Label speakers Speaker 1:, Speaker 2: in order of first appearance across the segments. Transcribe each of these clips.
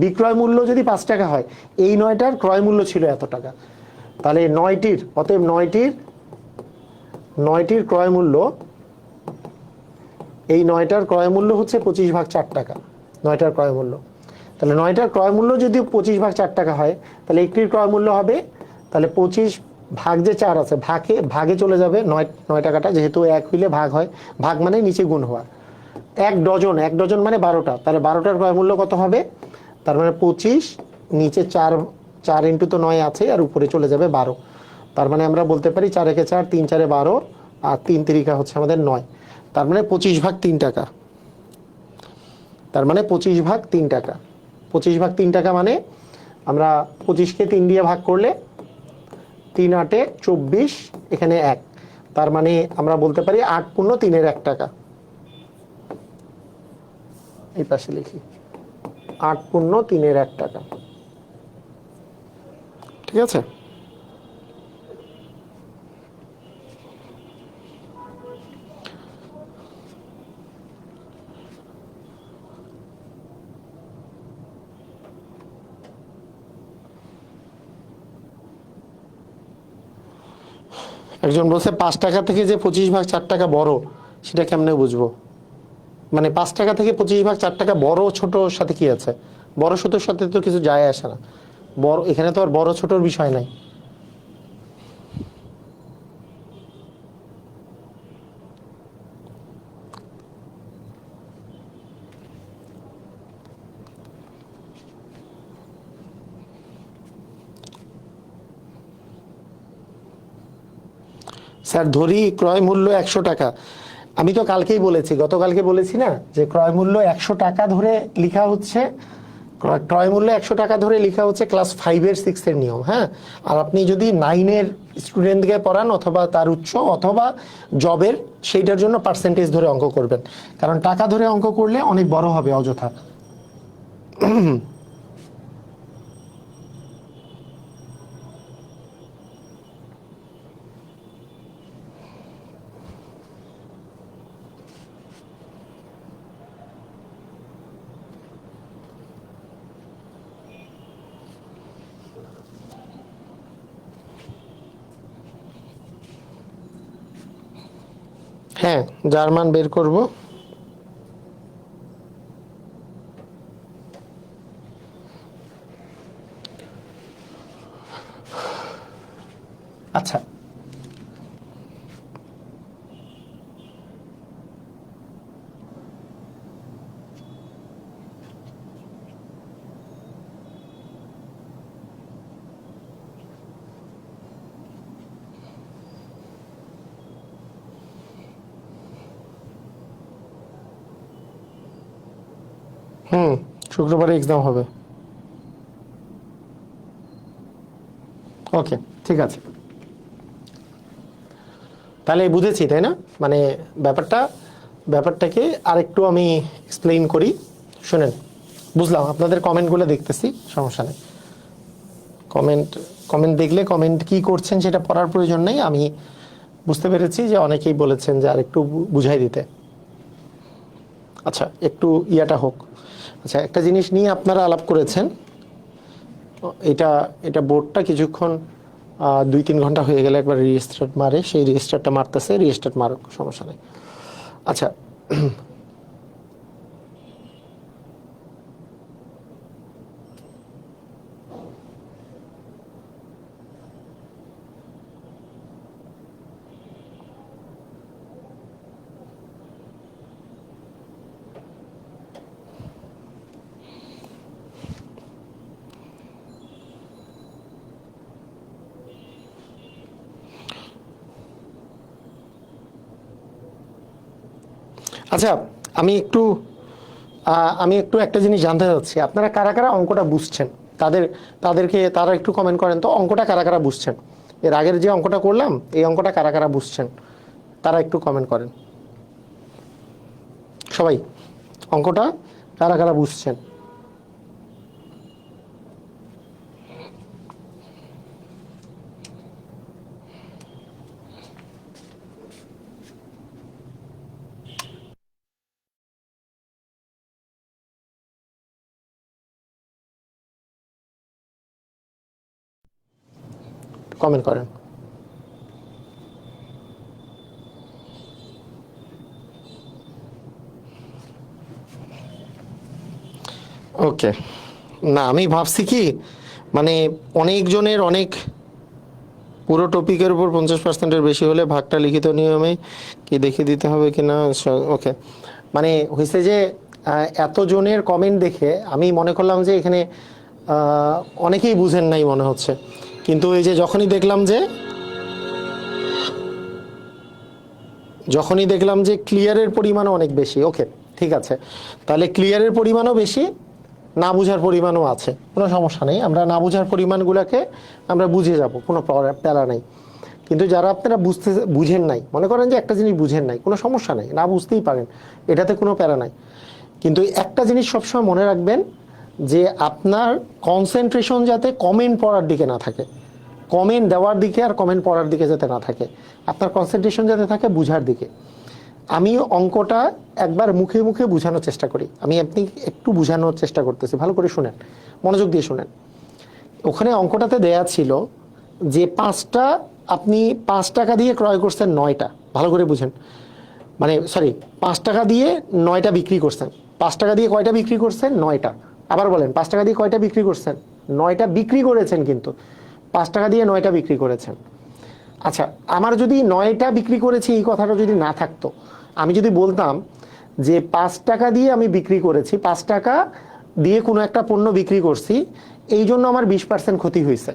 Speaker 1: বিক্রয় মূল্য যদি 5 টাকা হয়, এই 9টার ক্রয় মূল্য ছিল এত টাকা, তাহলে 9টির, অতএব 9টির ক্রয় মূল্য, এই 9টার ক্রয় মূল্য হচ্ছে 25/4 টাকা। 9টার ক্রয় মূল্য, তাহলে 9টার ক্রয় মূল্য যদি 25/4 টাকা হয়, তাহলে একটির ক্রয় মূল্য হবে, তাহলে 25 ভাগ যে 4 আছে, ভাগে চলে যাবে 9 টাকাটা, যেহেতু 1 হইলে ভাগ হয়, ভাগ মানে নিচে গুণ হওয়া। 1 ডজন মানে 12টা, তাহলে 12টার ক্রয় মূল্য কত হবে? তার মানে 25, নিচে 4 ইন্টু তো 9 আছে, আর উপরে চলে যাবে 12। তার মানে আমরা বলতে পারি 4 একে 4, 3 4 12, আর 3 তিরিকা হচ্ছে আমাদের 9। তার মানে 25/3 টাকা। তার মানে 25/3 টাকা। 25/3 টাকা মানে আমরা 25কে 3 দিয়ে ভাগ করলে 3 8 24, এখানে 1, তার মানে আমরা বলতে পারি 8×3 1 টাকা। এই পাশে লিখি 8×3 1 টাকা। ঠিক আছে? একজন বলছে 5 টাকা থেকে যে 25/4 টাকা বড়, সেটা কেমনে বুঝবো? মানে 5 টাকা থেকে 25/4 টাকা বড় ছোটর সাথে কি আছে? বড় ছোটর সাথে তো কিছু যায় আসে না। বড়, এখানে তো আর বড় ছোটর বিষয় নাই। স্যার ধরি ক্রয় মূল্য 100 টাকা, আমি তো কালকেই বলেছি, গতকালকে বলেছি না, যে ক্রয় মূল্য 100 টাকা ধরে লেখা হচ্ছে, ক্রয় মূল্য 100 টাকা ধরে লেখা হচ্ছে ক্লাস 5 এর 6 এর নিয়ম। হ্যাঁ, আর আপনি যদি 9 এর স্টুডেন্টকে পড়ান, অথবা তার উচ্চ অথবা জবের, সেইটার জন্য পার্সেন্টেজ ধরে অঙ্ক করবেন, কারণ টাকা ধরে অঙ্ক করলে অনেক বড় হবে অযথা। হ্যাঁ, যার মান বের করব। আচ্ছা, শুক্রবারে এক্সাম হবে। ওকে, ঠিক আছে, তাহলে বুঝেছি, তাই না? মানে ব্যাপারটা, ব্যাপারটাকে আরেকটু আমি এক্সপ্লেইন করি, শুনেন। বুঝলাম, আপনাদের কমেন্টগুলো দেখতেছি, সমস্যা নেই। কমেন্ট কমেন্ট দেখলে, কমেন্ট কি করছেন সেটা পড়ার প্রয়োজন নেই। আমি বুঝতে পেরেছি যে অনেকেই বলেছেন যে আরেকটু বুঝাই দিতে। আচ্ছা, একটু ইয়াটা হোক। আচ্ছা, একটা জিনিস নিয়ে আপনারা আলাপ করেছেন, এটা এটা বোর্ডটা কিছুক্ষণ 2-3 ঘন্টা হয়ে গেলে একবার রিস্টার্ট মারে, সেই রিস্টার্টটা মারতেছে, রিস্টার্ট মারুক, সমস্যা নেই। আচ্ছা, আচ্ছা, আমি একটু একটা জিনিস জানতে চাচ্ছি, আপনারা কারা কারা অঙ্কটা বুঝছেন? তাদের তারা একটু কমেন্ট করেন তো, অঙ্কটা কারা কারা বুঝছেন? এর আগের যে অঙ্কটা করলাম, এই অঙ্কটা কারা কারা বুঝছেন? তারা একটু কমেন্ট করেন। সবাই অঙ্কটা কারা কারা বুঝছেন? কমেন্ট করেন। ওকে, না আমি ভাবছি কি মানে অনেকজনের অনেক পুরো টপিকের উপর 50%-এর বেশি হলে ভাগটা লিখিত নিয়মে কি দেখিয়ে দিতে হবে কিনা। ওকে, মানে হয়েছে যে এতজনের কমেন্ট দেখে আমি মনে করলাম যে এখানে অনেকেই বুঝেন নাই মনে হচ্ছে, কিন্তু এই যে যখনই দেখলাম যে ক্লিয়ারের পরিমাণও অনেক বেশি। ওকে ঠিক আছে, তাহলে ক্লিয়ারের পরিমাণও বেশি, না বুঝার পরিমাণও আছে, কোনো সমস্যা নেই। আমরা না বুঝার পরিমাণগুলোকে আমরা বুঝে যাব, কোনো প্যারা নেই। কিন্তু যারা আপনারা বুঝেন নাই, মনে করেন যে একটা জিনিস বুঝেন নাই, কোনো সমস্যা নেই, না বুঝতেই পারেন, এটাতে কোনো প্যারা নাই। কিন্তু একটা জিনিস সবসময় মনে রাখবেন যে আপনার কনসেন্ট্রেশন যাতে কমেন্ট পড়ার দিকে না থাকে, কমেন্ট দেওয়ার দিকে আর কমেন্ট পড়ার দিকে যাতে না থাকে, আপনার কনসেন্ট্রেশন যাতে থাকে বুঝার দিকে। আমি অঙ্কটা একবার মুখে মুখে বোঝানোর চেষ্টা করি, আমি আপনি একটু বোঝানোর চেষ্টা করতেছি, ভালো করে শুনেন, মনোযোগ দিয়ে শুনেন। ওখানে অঙ্কটাতে দেয়া ছিল যে আপনি 5 টাকা দিয়ে ক্রয় করছেন 9টা, ভালো করে বুঝেন, মানে সরি 5 টাকা দিয়ে 9টা বিক্রি করছেন। 5 টাকা দিয়ে কয়টা বিক্রি করছেন? 9টা। আবার বলেন, 5 টাকা দিয়ে কয়টা বিক্রি করছেন? 9টা বিক্রি করেছেন, কিন্তু 5 টাকা দিয়ে 9টা বিক্রি করেছেন। আচ্ছা, আমার যদি 9টা বিক্রি করেছি এই কথাটা যদি না থাকতো, আমি যদি বলতাম যে 5 টাকা দিয়ে আমি বিক্রি করেছি, 5 টাকা দিয়ে কোনো একটা পণ্য বিক্রি করছি, এই জন্য আমার 20% ক্ষতি হয়েছে,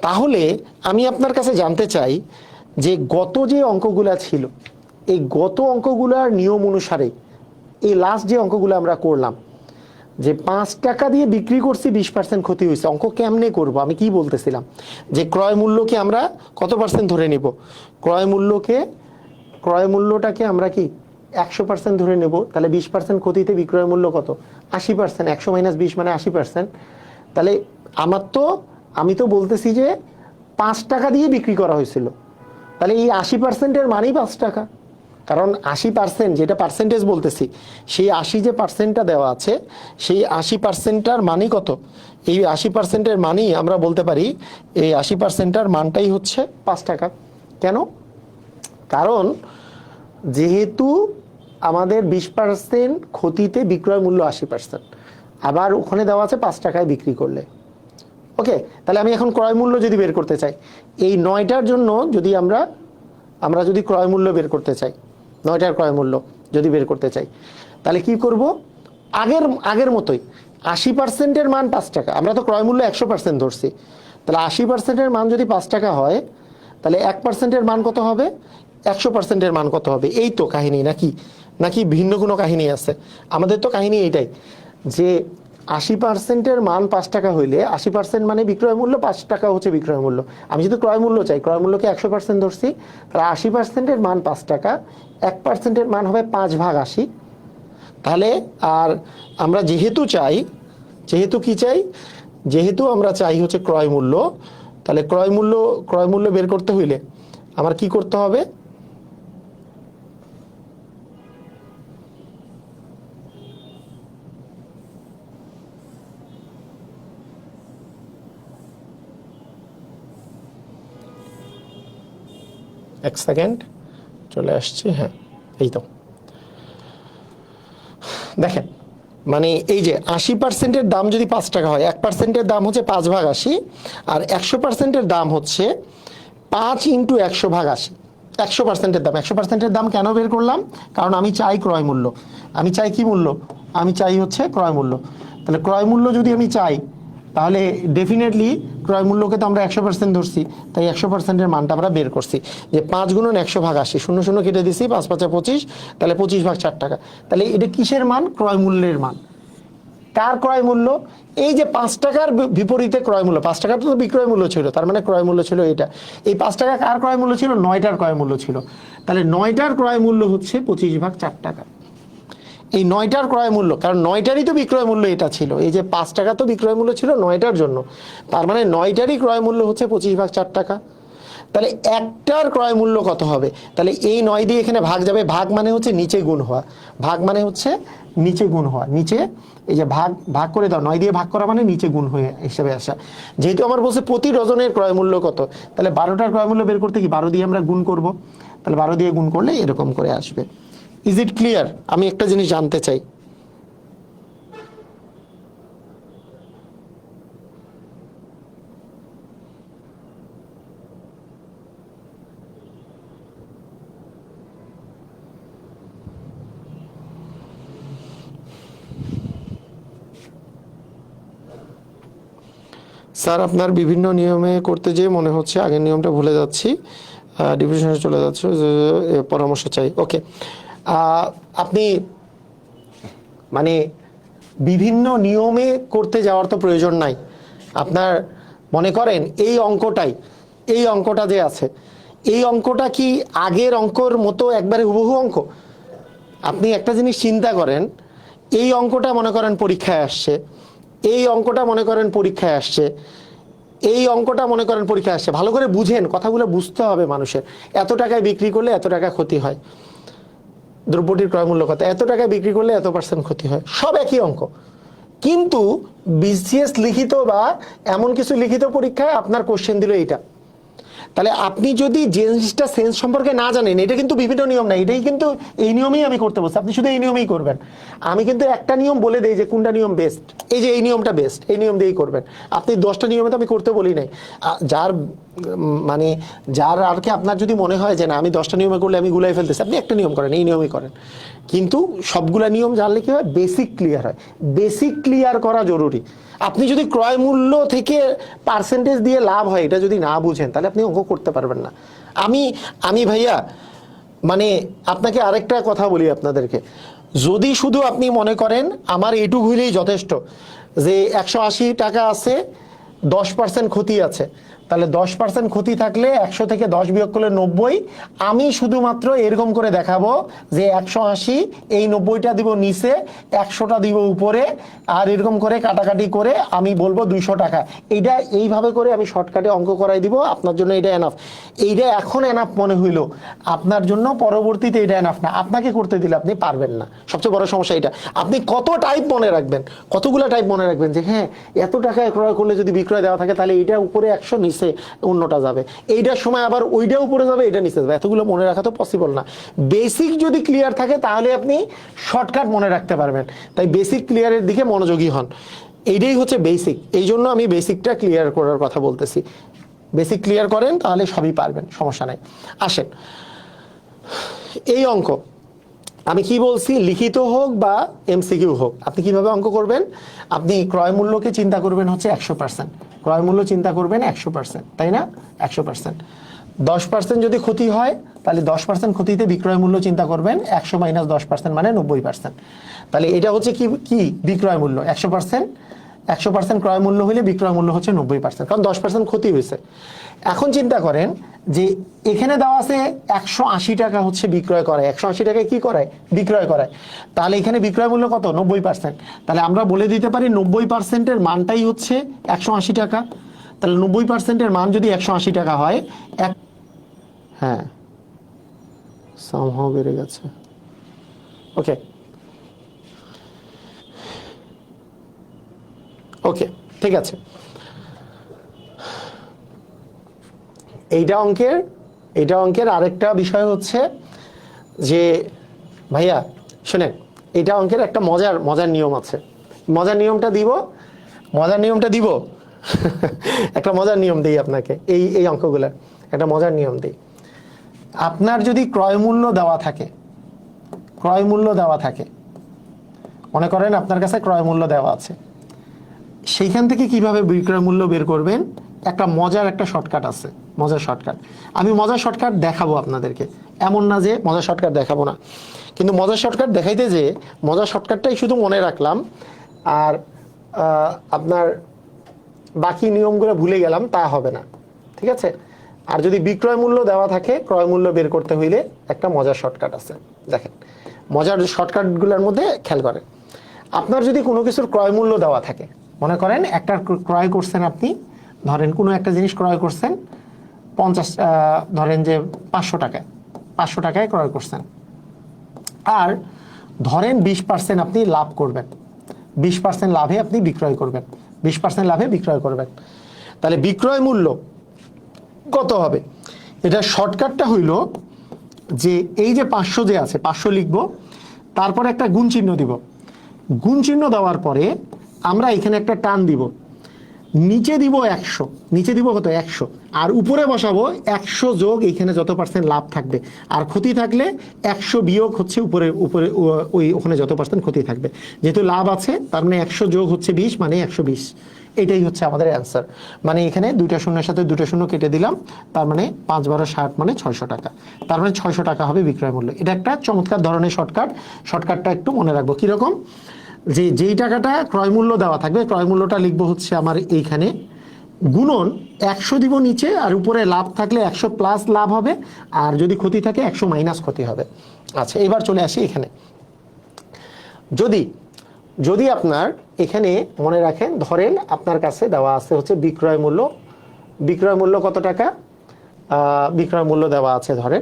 Speaker 1: তাহলে আমি আপনার কাছে জানতে চাই যে গত যে অঙ্কগুলা ছিল, এই গত অঙ্কগুলার নিয়ম অনুসারে এই লাস্ট যে অঙ্কগুলো আমরা করলাম, যে 5 টাকা দিয়ে বিক্রি করছি 20% ক্ষতি হয়েছে, অঙ্ক কেমনে করব? আমি কি বলতেছিলাম যে ক্রয় মূল্যকে আমরা কত পার্সেন্ট ধরে নিব? ক্রয় মূল্যটাকে আমরা কি 100% ধরে নেব, তাহলে 20% ক্ষতিতে বিক্রয় মূল্য কত? 80%। 100 - 20 মানে 80%। তাহলে আমি তো বলতেছি যে 5 টাকা দিয়ে বিক্রি করা হয়েছিল, তাহলে এই 80%-এর মানেই 5 টাকা, কারণ 80% যেটা পার্সেন্টেজ বলতেছি, সেই 80 যে পার্সেন্টটা দেওয়া আছে, সেই 80%টার মানই কত? এই 80%-এর মানই আমরা বলতে পারি, এই 80%টার মানটাই হচ্ছে 5 টাকা। কেন? কারণ যেহেতু আমাদের 20% ক্ষতিতে বিক্রয় মূল্য 80%, আবার ওখানে দেওয়া আছে 5 টাকায় বিক্রি করলে। ওকে, তাহলে আমি এখন ক্রয় মূল্য যদি বের করতে চাই, এই 9টার জন্য যদি আমরা যদি ক্রয় মূল্য বের করতে চাই, 9টার ক্রয় মূল্য যদি বের করতে চাই, তাহলে কি করব? আগের মতোই 80%-এর মান 5 টাকা, আমরা তো ক্রয় মূল্য 100% ধরছি, তাহলে 80%-এর মান যদি 5 টাকা হয়, তাহলে 1%-এর মান কত হবে? 100%-এর মান কত হবে? এই তো কাহিনী, নাকি ভিন্ন কোনো কাহিনী আছে? আমাদের তো কাহিনী এইটাই যে 80%-এর মান 5 টাকা হইলে 80% মানে বিক্রয় মূল্য, 5 টাকা হচ্ছে বিক্রয় মূল্য। আমি যদি ক্রয় মূল্য চাই, ক্রয় মূল্যকে 100% ধরছি, তাহলে 80%-এর মান 5 টাকা, 1%-এর মান হবে 5/80। তাহলে আর আমরা যেহেতু আমরা চাই হচ্ছে ক্রয় মূল্য, তাহলে ক্রয় মূল্য বের করতে হইলে আমার কি করতে হবে? এক সেকেন্ড, চলে আসছি। হ্যাঁ, এই তো দেখেন, মানে এই যে 80%-এর দাম যদি 5 টাকা হয়, 1%-এর দাম হচ্ছে 5/80, আর 100%-এর দাম হচ্ছে 5 × 100/80। 100%-এর দাম কেন বের করলাম? কারণ আমি চাই ক্রয় মূল্য, আমি চাই কি মূল্য? আমি চাই হচ্ছে ক্রয় মূল্য। তাহলে ক্রয় মূল্য যদি আমি চাই, তাহলে ডেফিনেটলি ক্রয় মূল্যকে তো আমরা 100% ধরছি, তাই 100%-এর মানটা আমরা বের করছি যে 5 × 100/80, 0 কেটে দিছি, 5 × 5 = 25, তাহলে 25/4 টাকা। তাহলে এটা কিসের মান? ক্রয় মূল্যের মান। কার ক্রয় মূল্য? এই যে 5 টাকার বিপরীতে ক্রয় মূল্য, 5 টাকার তো বিক্রয় মূল্য ছিল, তার মানে ক্রয় মূল্য ছিল এটা। এই 5 টাকা কার ক্রয় মূল্য ছিল? 9টার ক্রয় মূল্য ছিল। তাহলে 9টার ক্রয় মূল্য হচ্ছে 25/4 টাকা। এই 9টার ক্রয় মূল্য, কারণ 9টারই তো বিক্রয় মূল্য এটা ছিল, এই যে 5 টাকা তো বিক্রয় মূল্য ছিল 9টার জন্য, তার মানে 9টারই ক্রয় মূল্য হচ্ছে 25/4 টাকা। তাহলে একটার ক্রয় মূল্য কত হবে? তাহলে এই 9 দিয়ে এখানে ভাগ যাবে, ভাগ মানে হচ্ছে নিচে গুণ হওয়া, ভাগ মানে হচ্ছে নিচে গুণ হওয়া, নিচে এই যে ভাগ ভাগ করে দাও, 9 দিয়ে ভাগ করা মানে নিচে গুণ হয়ে হিসেবে আসা। যেহেতু আমার বলছে প্রতি ডজনের ক্রয় মূল্য কত, তাহলে 12টার ক্রয় মূল্য বের করতে কি 12 দিয়ে আমরা গুণ করব, তাহলে 12 দিয়ে গুণ করলে এরকম করে আসবে। Is it clear? আমি একটা জিনিস জানতে চাই, স্যার আপনার বিভিন্ন নিয়মে করতে যেয়ে মনে হচ্ছে আগের নিয়মটা ভুলে যাচ্ছি, ডিভিশনে চলে যাচ্ছে, পরামর্শ চাই। ওকে, আপনি মানে বিভিন্ন নিয়মে করতে যাওয়ার তো প্রয়োজন নাই। আপনার মনে করেন এই অঙ্কটা যে আছে, এই অঙ্কটা কি আগের অঙ্কর মতো একবারে হুবহু অঙ্ক? আপনি একটা জিনিস চিন্তা করেন, এই অঙ্কটা মনে করেন পরীক্ষায় আসছে, এই অঙ্কটা মনে করেন পরীক্ষায় আসছে, এই অঙ্কটা মনে করেন পরীক্ষায় আসছে, ভালো করে বুঝেন, কথাগুলো বুঝতে হবে মানুষের। এত টাকায় বিক্রি করলে এত টাকা ক্ষতি হয়, দ্রব্যটির ক্রয় মূল্য কত, এত টাকায় বিক্রি করলে এত % ক্ষতি হয়, সব একই অঙ্ক। কিন্তু বিসিএস লিখিত বা এমন কিছু লিখিত পরীক্ষায় আপনার কোশ্চেন দিল এইটা। তাহলে আপনি যদি যে জিনিসটা সেন্স সম্পর্কে না জানেন, এটা কিন্তু বিভিন্ন নিয়ম না, এটাই কিন্তু এই নিয়মেই আমি করতে বলছি, আপনি শুধু এই নিয়মেই করবেন। আমি কিন্তু একটা নিয়ম বলে দেই যে কোনটা নিয়ম বেস্ট, এই যে এই নিয়মটা বেস্ট, এই নিয়ম দিয়েই করবেন। আপনি 10টা নিয়মে তো আমি করতে বলি নাই। যার মানে যার আর কি আপনার যদি মনে হয় যে না আমি 10টা নিয়মে করলে আমি গুলাই ফেলতেছি, আপনি একটা নিয়ম করেন, এই নিয়মই করেন। কিন্তু সবগুলা নিয়ম জানলে কি হয়, বেসিক ক্লিয়ার হয়। বেসিক ক্লিয়ার করা জরুরি। আপনি যদি ক্রয় মূল্য থেকে পার্সেন্টেজ দিয়ে লাভ হয় এটা যদি না বুঝেন, তাহলে আপনি অঙ্ক করতে পারবেন না। আমি ভাইয়া মানে আপনাকে আরেকটা কথা বলি আপনাদেরকে, যদি শুধু আপনি মনে করেন আমার এইটুকু হইলেই যথেষ্ট, যে 180 টাকা আছে, 10% ক্ষতি আছে, তাহলে 10% ক্ষতি থাকলে 100 থেকে 10 বিয়োগ করলে 90, আমি শুধুমাত্র এরকম করে দেখাবো যে 180, এই 90টা দিব নিচে, 100টা দিব উপরে, আর এরকম করে কাটাকাটি করে আমি বলবো 200 টাকা। এইটা এইভাবে করে আমি শর্টকাটে অঙ্ক করাই দিব, আপনার জন্য এটা এনাফ। এইটা এখন এনাফ মনে হইলো, আপনার জন্য পরবর্তীতে এটা এনাফ না, আপনাকে করতে দিলে আপনি পারবেন না। সবচেয়ে বড় সমস্যা এটা। আপনি কত টাইপ মনে রাখবেন, কতগুলো টাইপ মনে রাখবেন, যে হ্যাঁ এত টাকায় ক্রয় করলে যদি বিক্রয় দেওয়া থাকে তাহলে এইটা উপরে 100, নিচে অন্যটা যাবে, এইটার সময় আবার ওইটা উপরে যাবে, এটা নিচে যাবে। এতগুলো মনে রাখা তো পসিবল না। বেসিক যদি ক্লিয়ার থাকে তাহলে আপনি শর্টকাট মনে রাখতে পারবেন। তাই বেসিক ক্লিয়ারের দিকে মনোযোগী হন, এইটাই হচ্ছে বেসিক। এই জন্য আমি বেসিকটা ক্লিয়ার করার কথা বলতেছি। বেসিক ক্লিয়ার করেন তাহলে সবই পারবেন, সমস্যা নাই। আসেন, এই অঙ্ক আমি কি বলছি, লিখিত হোক বা এমসিকিউ হোক, আপনি কিভাবে অঙ্ক করবেন, আপনি ক্রয় মূল্যকে চিন্তা করবেন হচ্ছে 100%, ক্রয় মূল্য চিন্তা করবেন 100%, তাই না? 100%, 10% যদি ক্ষতি হয় তাহলে 10% ক্ষতিতে বিক্রয় মূল্য চিন্তা করবেন, 100 মাইনাস 10% মানে 90%। তাহলে এটা হচ্ছে কি কি বিক্রয় মূল্য 100%, 100% ক্রয় মূল্য হলে বিক্রয় মূল্য হচ্ছে 90%, কারণ 10% ক্ষতি হয়েছে। এখন চিন্তা করেন যে এখানে দেওয়া আছে 180 টাকা হচ্ছে বিক্রয় করায়, 180 টাকায় কি করায়, বিক্রয় করায়। তাহলে এখানে বিক্রয় মূল্য কত, 90%। তাহলে আমরা বলে দিতে পারি 90%-এর মানটাই হচ্ছে 180 টাকা। তাহলে 90%-এর মান যদি 180 টাকা হয়, হ্যাঁ সামহাও বেড়ে গেছে। ওকে ওকে, ঠিক আছে। এইটা অঙ্কের আরেকটা বিষয় হচ্ছে যে ভাইয়া শুনেন, এইটা অঙ্কের একটা মজার নিয়ম আছে। মজার নিয়মটা দিব একটা মজার নিয়ম দিই আপনাকে, এই অঙ্কগুলার একটা মজার নিয়ম দিই। আপনার যদি ক্রয় মূল্য দেওয়া থাকে, মনে করেন আপনার কাছে ক্রয় মূল্য দেওয়া আছে, সেইখান থেকে কিভাবে বিক্রয় মূল্য বের করবেন, একটা শর্টকাট আছে, মজার শর্টকাট। আমি মজার শর্টকাট দেখাবো আপনাদেরকে, এমন না যে মজার শর্টকাট দেখাবো না, কিন্তু মজার শর্টকাট দেখাইতে যে মজার শর্টকাটটাই শুধু মনে রাখলাম আর আপনার বাকি নিয়মগুলো ভুলে গেলাম, তা হবে না, ঠিক আছে? আর যদি বিক্রয় মূল্য দেওয়া থাকে, ক্রয় মূল্য বের করতে হইলে একটা মজার শর্টকাট আছে। দেখেন, মজার শর্টকাটগুলোর মধ্যে খেয়াল করেন, আপনার যদি কোনো কিছুর ক্রয় মূল্য দেওয়া থাকে, মনে করেন একটা ক্রয় করছেন আপনি, ধরেন কোনো একটা জিনিস ক্রয় করছেন 50, ধরেন যে 500 টাকায় ক্রয় করছেন, আর ধরেন 20% আপনি লাভ করবেন, 20% লাভে আপনি বিক্রয় করবেন, 20% লাভে বিক্রয় করবেন, তাহলে বিক্রয় মূল্য কত হবে? এটা শর্টকাটটা হইল যে এই যে 500 যে আছে 500 লিখব, তারপরে একটা গুণ চিহ্ন দিব, গুণ চিহ্ন দেওয়ার পরে আমরা এখানে একটা টান দিব, নিচে দিব 100, নিচে দিব কত 100, আর উপরে বসাবো 100 যোগ এইখানে যত পার্সেন্ট লাভ থাকবে, আর ক্ষতি থাকলে 100 বিয়োগ হচ্ছে উপরে উপরে ওই ওখানে যত পার্সেন্ট ক্ষতি থাকবে। যেহেতু লাভ আছে তার মানে 100 যোগ হচ্ছে 20 মানে 120, এটাই হচ্ছে আমাদের অ্যান্সার। মানে এখানে দুইটা শূন্যের সাথে দুটো শূন্য কেটে দিলাম, তার মানে 5 12 60 মানে 600 টাকা, তার মানে 600 টাকা হবে বিক্রয় মূল্য। এটা একটা চমৎকার ধরনের শর্টকাট, শর্টকাটটা একটু মনে রাখবো কিরকম, যে যেই টাকাটা ক্রয় মূল্য দেওয়া থাকবে ক্রয় মূল্যটা লিখবো হচ্ছে আমার এইখানে গুণন 100 দিব নিচে, আর উপরে লাভ থাকলে 100 প্লাস লাভ হবে, আর যদি ক্ষতি থাকে 100 মাইনাস ক্ষতি হবে। আচ্ছা এবার চলে আসি এখানে, যদি যদি আপনার এখানে মনে রাখেন, ধরেন আপনার কাছে দেওয়া আছে হচ্ছে বিক্রয় মূল্য, বিক্রয় মূল্য কত টাকা, বিক্রয় মূল্য দেওয়া আছে ধরেন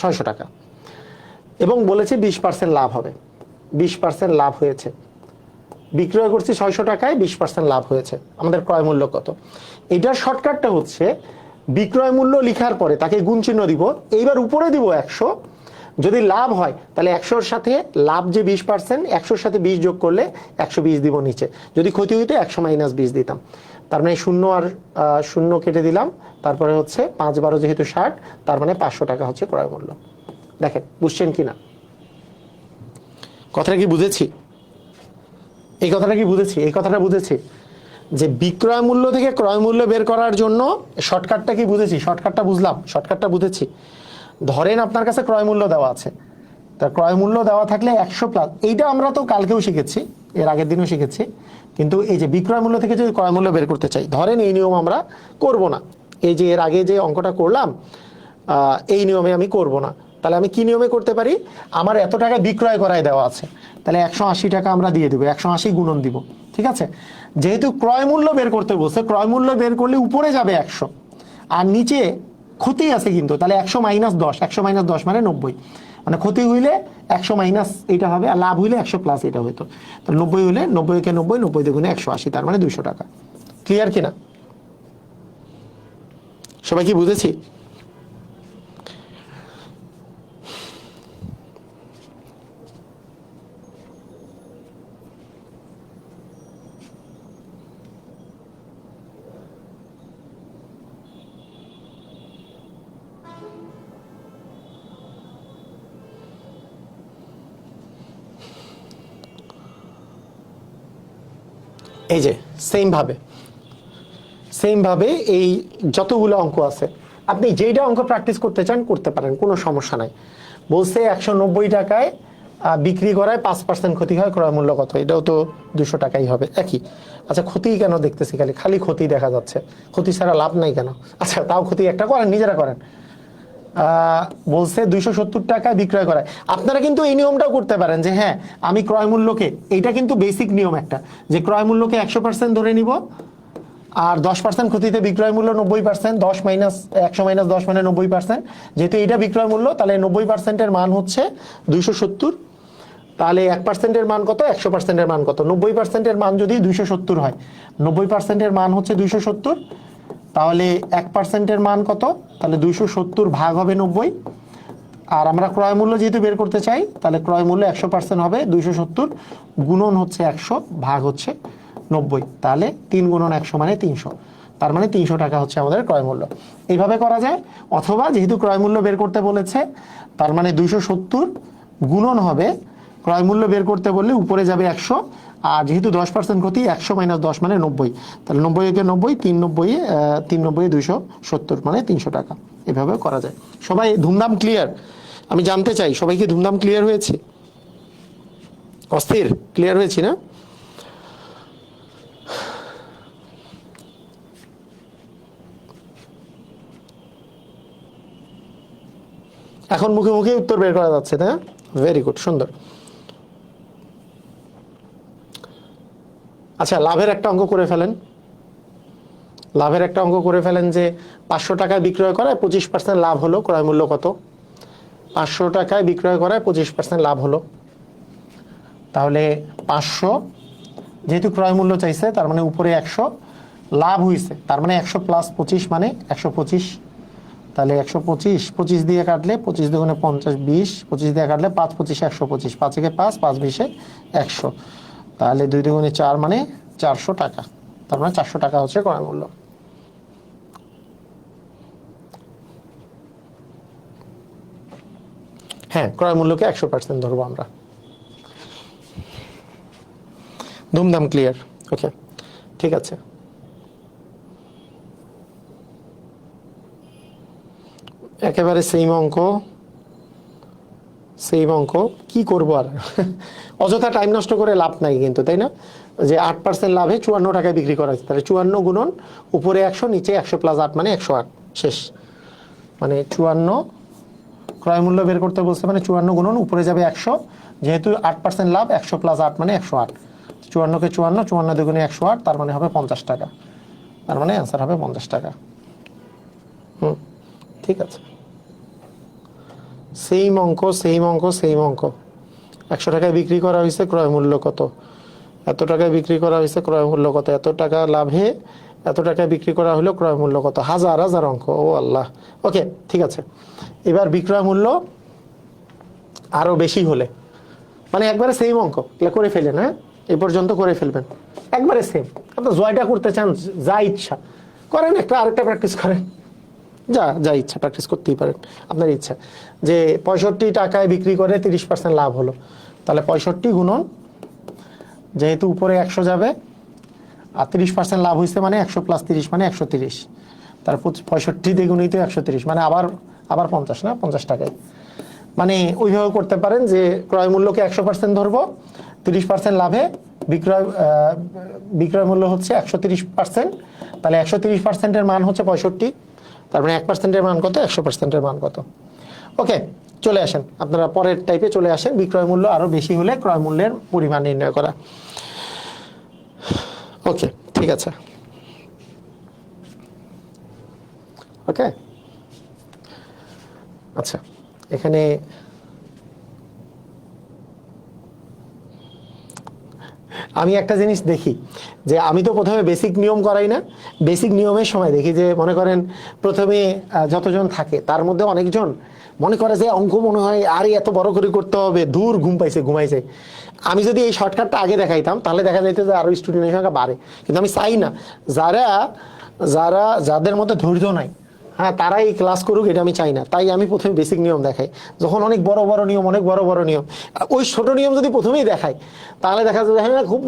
Speaker 1: 600 টাকা, এবং বলেছে 20% লাভ হবে, 20% লাভ হয়েছে, বিক্রয় করছি 600 টাকায়, 20% লাভ হয়েছে, আমাদের ক্রয় মূল্য কত? এটার শর্টকাটটা হচ্ছে বিক্রয় মূল্য লিখার পরে তাকে গুণ চিহ্ন দিব, এইবার উপরে দিব 100, যদি লাভ হয় তাহলে 100-র সাথে লাভ যে 20%, 100-র সাথে 20 যোগ করলে 120 দিব নিচে, যদি ক্ষতি হইতো 100 মাইনাস 20 দিতাম, তার মানে শূন্য আর শূন্য কেটে দিলাম, তারপরে হচ্ছে 5 12 যেহেতু 60, তার মানে 500 টাকা হচ্ছে ক্রয় মূল্য। দেখেন বুঝছেন কিনা কথাটা, কি বুঝেছি? এই কথাটা কি বুঝেছি? এই কথাটা বুঝেছি যে বিক্রয় মূল্য থেকে ক্রয় মূল্য বের করার জন্য শর্টকাটটা কি বুঝেছি? শর্টকাটটা বুঝলাম, শর্টকাটটা বুঝেছি। ধরেন আপনার কাছে ক্রয় মূল্য দেওয়া আছে, তা ক্রয় মূল্য দেওয়া থাকলে 100 প্লাস, এইটা আমরা তো কালকেও শিখেছি, এর আগের দিনও শিখেছি, কিন্তু এই যে বিক্রয় মূল্য থেকে যদি ক্রয় মূল্য বের করতে চাই, ধরেন এই নিয়ম আমরা করব না, এই যে এর আগে যে অঙ্কটা করলাম এই নিয়মে আমি করব না, তাহলে আমি কি নিয়মে করতে পারি? আমার এত টাকা বিক্রয় করায় দেওয়া আছে, তাহলে 180 টাকা আমরা দিয়ে দেবো, 180 গুণন দিব, ঠিক আছে? যেহেতু ক্রয় মূল্য বের করতে বলছে, ক্রয় মূল্য বের করলে উপরে যাবে 100 আর নিচে ক্ষতি আছে কিন্তু, তাহলে 100 মাইনাস 10, 100 মাইনাস 10 মানে 90, মানে ক্ষতি হইলে 100 মাইনাস এটা হবে, আর লাভ হইলে 100 প্লাস এটা হইতো, তাহলে 90 হইলে 90 কে 90, 90 দ্বিগুণে 180, তার মানে 200 টাকা। ক্লিয়ার কিনা? সবাই কি বুঝেছি? এই যে সেম ভাবে এই যতগুলো অঙ্ক আছে আপনি যেইটা অঙ্ক প্র্যাকটিস করতে চান করতে পারেন, কোনো সমস্যা নাই। বলছে 190 টাকায় বিক্রি করায় 5% ক্ষতি হয়, ক্রয় মূল্য কত? এটাও তো 200 টাকাই হবে, একই। আচ্ছা ক্ষতি কেন দেখতেছি, খালি ক্ষতি দেখা যাচ্ছে, ক্ষতি ছাড়া লাভ নাই কেন? আচ্ছা তাও ক্ষতি একটা করেন, নিজেরা করেন। বলছে 270 টাকায় বিক্রয় করায়, আপনারা কিন্তু এই নিয়মটাও করতে পারেন যে হ্যাঁ আমি ক্রয় মূল্যকে, এইটা কিন্তু বেসিক নিয়ম একটা, যে ক্রয় মূল্যকে 100% ধরে নিব, আর 10% ক্ষতিতে বিক্রয় মূল্য 90%, 10 মাইনাস 100 মাইনাস 10 মানে 90%, যেহেতু এটা বিক্রয় মূল্য তাহলে 90%-এর মান হচ্ছে 270, তাহলে 1%-এর মান কত, 100%-এর মান কত? 90%-এর মান যদি 270 হয়, 90%-এর মান হচ্ছে 270, তাহলে 1%-এর মান কত? তাহলে 270 ভাগ হবে 90, আর আমরা ক্রয় মূল্য যেহেতু বের করতে চাই তাহলে ক্রয় মূল্য 100% হবে 270 গুণন হচ্ছে 100 ভাগ হচ্ছে 90, তাহলে 3 গুণন 100 মানে 300, তার মানে 300 টাকা হচ্ছে আমাদের ক্রয় মূল্য। এইভাবে করা যায়, অথবা যেহেতু ক্রয় মূল্য বের করতে বলেছে তার মানে 270 গুণন হবে, ক্রয় মূল্য বের করতে বললে উপরে যাবে 100, আর যেহেতু 10% ক্ষতি 100 মাইনাস 10 মানে 90, তাহলে 90 কে 90, 390 270 মানে 300 টাকা। এভাবে করা যায়। সবাই ধুমধাম ক্লিয়ার? আমি জানতে চাই সবাইকে ধুমধাম ক্লিয়ার হয়েছে? অস্থির ক্লিয়ার হয়েছি না? এখন মুখে মুখে উত্তর বের করা যাচ্ছে, না? ভেরি গুড, সুন্দর। আচ্ছা লাভের একটা অঙ্ক করে ফেলেন, লাভের একটা অঙ্ক করে ফেলেন যে 500 টাকায় বিক্রয় করায় 25% লাভ হলো, ক্রয় মূল্য কত? 500 টাকায় বিক্রয় করায় 25% লাভ হলো। তাহলে 500 যেহেতু ক্রয় মূল্য চাইছে, তার মানে উপরে 100 লাভ হয়েছে, তার মানে 100 প্লাস 25 মানে 125। তাহলে 125, 25 দিয়ে কাটলে 25 দুগুণে 50, 20, 25 দিয়ে কাটলে 5 25 125, 5 একে 5, 5 20 100। তাহলে 2 দুগুণে 4 মানে 400 টাকা। তার মানে 400 টাকা হচ্ছে ক্রয় মূল্য। হ্যাঁ, ক্রয় মূল্যকে 100% ধরবো আমরা। ধুমধাম ক্লিয়ার? ওকে, ঠিক আছে। একেবারে সেম অঙ্ক কি করবো আর অযথা টাইম নষ্ট করে লাভ নাই কিন্তু, তাই না? যে 8% লাভে 54 টাকায় বিক্রি করা হয়েছে, তাহলে 54 গুণন উপরে 100 নিচে 100 প্লাস 8 মানে 108, শেষ। মানে 54 ক্রয় মূল্য বের করতে বলছে, মানে 54 গুণন উপরে যাবে 100, যেহেতু 8% লাভ 100 প্লাস 8 মানে 108। 54কে 54, 54 দুগুণে 108, তার মানে হবে 50 টাকা। তার মানে অ্যান্সার হবে 50 টাকা। ঠিক আছে, সেম অঙ্ক 100 টাকায় বিক্রি করা হয়েছে, ক্রয় মূল্য কত? এত টাকায় বিক্রি করা হয়েছে, ক্রয় মূল্য কত? এত টাকা লাভে এত টাকায় বিক্রি করা হলো, ক্রয় মূল্য কত? হাজার হাজার অঙ্ক, ও আল্লাহ। ওকে, ঠিক আছে। এবার বিক্রয় মূল্য আরো বেশি হলে, মানে একবারে সেম অঙ্ক করে ফেলেন। হ্যাঁ, এই পর্যন্ত করে ফেলবেন, একবারে সেম। আপনি জয়টা করতে চান, যা ইচ্ছা করেন, আরেকটা প্র্যাকটিস করেন, যা ইচ্ছা প্র্যাকটিস করতেই পারেন, আপনার ইচ্ছা। যে 65 টাকায় বিক্রি করে 30% লাভ হলো, তাহলে 65 গুণন, যেহেতু উপরে 100 যাবে আর 30% লাভ হয়েছে মানে 100 প্লাস 30 মানে 130, তার 65 দ্বিগুণিত 130 মানে আবার 50 না, 50 টাকায়। মানে ওইভাবে করতে পারেন যে ক্রয় মূল্যকে 100% ধরবো, 30% লাভে বিক্রয় মূল্য হচ্ছে 130%, তাহলে 130%-এর মান হচ্ছে 65, তার মানে 1%-এর মান কত, 100%-এর মান কত। ওকে, চলে আসেন আপনারা পরের টাইপে চলে আসেন। বিক্রয় মূল্য আরো বেশি হলে ক্রয় মূল্যের পরিমাণ নির্ণয় করা। ওকে, ঠিক আছে। ওকে, আচ্ছা, এখানে আমি একটা জিনিস দেখি যে আমি তো প্রথমে বেসিক নিয়ম করাই না, বেসিক নিয়মের সময় দেখি যে মনে করেন প্রথমে যতজন থাকে তার মধ্যে অনেকজন মনে করে যে অঙ্ক মনে হয় আরে এত বড় করে করতে হবে, দূর ঘুমাইছে। আমি যদি এই শর্টকাটটা আগে দেখাইতাম তাহলে দেখা যেত যে আরো স্টুডেন্টের সংখ্যা বাড়ে। কিন্তু আমি চাই না যাদের মধ্যে ধৈর্য নাই, হ্যাঁ, তারাই ক্লাস করুক, এটা আমি চাই না। তাই আমি প্রথমে বেসিক নিয়ম দেখাই। যখন অনেক বড় বড় নিয়ম ওই ছোট নিয়ম যদি প্রথমেই দেখাই তাহলে দেখা যাবে হ্যাঁ খুব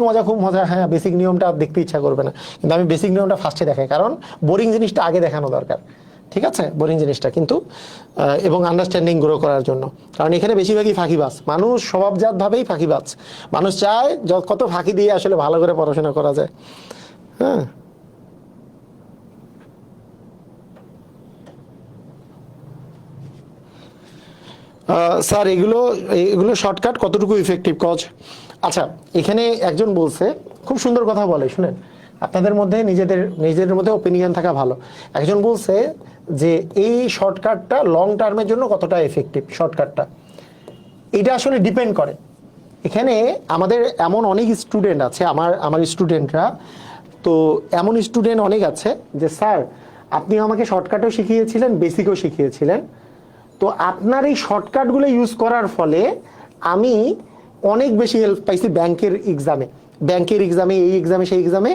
Speaker 1: মজা, হ্যাঁ বেসিক নিয়মটা দেখতে ইচ্ছা করবে না। কিন্তু আমি বেসিক নিয়মটা ফার্স্টে দেখাই, কারণ বোরিং জিনিসটা আগে দেখানো দরকার। ঠিক আছে, বোরিং জিনিসটা কিন্তু এবং আন্ডারস্ট্যান্ডিং গ্রো করার জন্য। কারণ এখানে বেশিরভাগই ফাঁকিবাজ মানুষ, স্বভাবজাতভাবেই ফাঁকিবাজ মানুষ, চায় কত ফাঁকি দিয়ে আসলে ভালো করে পড়াশোনা করা যায়। হ্যাঁ, স্যার এগুলো শর্টকাট কতটুকু ইফেক্টিভ কজ? আচ্ছা, এখানে একজন বলছে, খুব সুন্দর কথা বলে, শুনেন, আপনাদের মধ্যে নিজেদের মধ্যে ওপিনিয়ন থাকা ভালো। একজন বলছে যে এই শর্টকাটটা লং টার্মের জন্য কতটা এফেক্টিভ। শর্টকাটটা এটা আসলে ডিপেন্ড করে। এখানে আমাদের এমন অনেক স্টুডেন্ট আছে, আমার স্টুডেন্টরা, তো এমন স্টুডেন্ট অনেক আছে যে স্যার আপনি আমাকে শর্টকাটও শিখিয়েছিলেন, বেসিকও শিখিয়েছিলেন, তো আপনার এই শর্টকাটগুলো ইউজ করার ফলে আমি অনেক বেশি হেল্প পাইছি ব্যাংকের এক্সামে, এই এক্সামে সেই এক্সামে,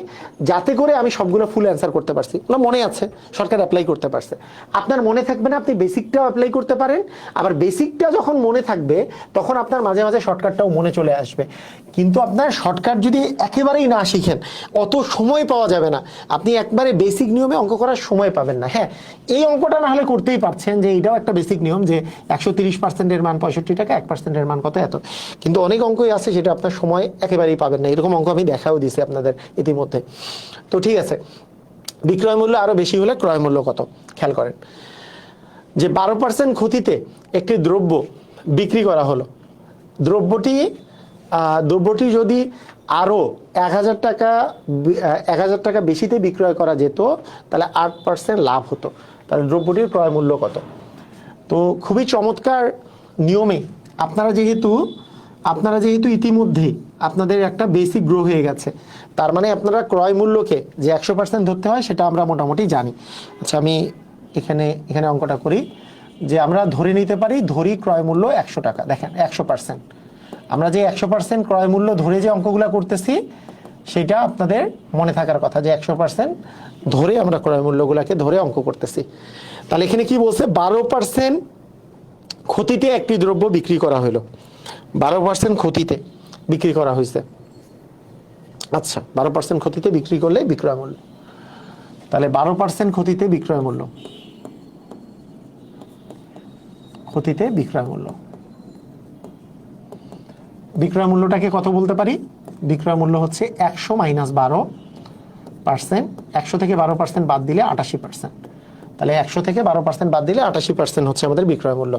Speaker 1: যাতে করে আমি সবগুলো ফুল অ্যান্সার করতে পারছি। না, মনে আছে, শর্টকাট অ্যাপ্লাই করতে পারছে। আপনার মনে থাকবে না, আপনি বেসিকটাও অ্যাপ্লাই করতে পারেন, আবার বেসিকটা যখন মনে থাকবে তখন আপনার মাঝে মাঝে শর্টকাটটাও মনে চলে আসবে। কিন্তু আপনার শর্টকাট যদি একেবারেই না শিখেন, অত সময় পাওয়া যাবে না, আপনি একবারে বেসিক নিয়মে অঙ্ক করার সময় পাবেন না। হ্যাঁ, এই অঙ্কটা না হলে করতেই পারছেন, যে এটাও একটা বেসিক নিয়ম, যে 130%-এর মান 65 টাকা, 1%-এর মান কত, এত। কিন্তু অনেক অঙ্কই আছে যেটা আপনার সময় একেবারেই পাবেন না, এরকম অঙ্ক আমি দেখাও দিছি আপনাদের ইতিমধ্যে। তো ঠিক আছে, বিক্রয় মূল্য আরো বেশি হলে ক্রয় মূল্য কত? খেয়াল করেন যে 12% ক্ষতিতে একটি দ্রব্য বিক্রি করা হলো, দ্রব্যটি যদি আরো 1000 টাকা বেশিতে বিক্রয় করা যেত তাহলে 8% লাভ হতো, তাহলে দ্রব্যটির ক্রয় মূল্য কত? তো খুবই চমৎকার নিয়মে আপনারা যেহেতু ইতিমধ্যেই আপনাদের একটা বেসিক গ্রো হয়ে গেছে, তার মানে আপনারা ক্রয় মূল্যকে যে 100% ধরতে হয় সেটা আমরা মোটামুটি জানি। আচ্ছা, আমি এখানে অঙ্কটা করি যে আমরা ধরে নিতে পারি, ধরি ক্রয় মূল্য 100 টাকা। দেখেন 100%, আমরা যে 100% ক্রয় মূল্য ধরে যে অঙ্কগুলো করতেছি সেটা আপনাদের মনে থাকার কথা, যে 100% ধরে আমরা ক্রয় মূল্যগুলোকে ধরে অঙ্ক করতেছি। তাহলে এখানে কি বলছে, 12% ক্ষতিতে একটি দ্রব্য বিক্রি করা হলো, 12% ক্ষতিতে বিক্রি করা হয়েছে। আচ্ছা, 12% ক্ষতিতে বিক্রি করলে বিক্রয় মূল্য, তাহলে 12% ক্ষতিতে বিক্রয় মূল্য, ক্ষতিতে বিক্রয় মূল্য, বিক্রয় মূল্যটাকে কত বলতে পারি? বিক্রয় মূল্য হচ্ছে 100 মাইনাস 12%, 100 থেকে 12% বাদ দিলে 88%। তাহলে 100 থেকে 12% বাদ দিলে 88% হচ্ছে আমাদের বিক্রয় মূল্য।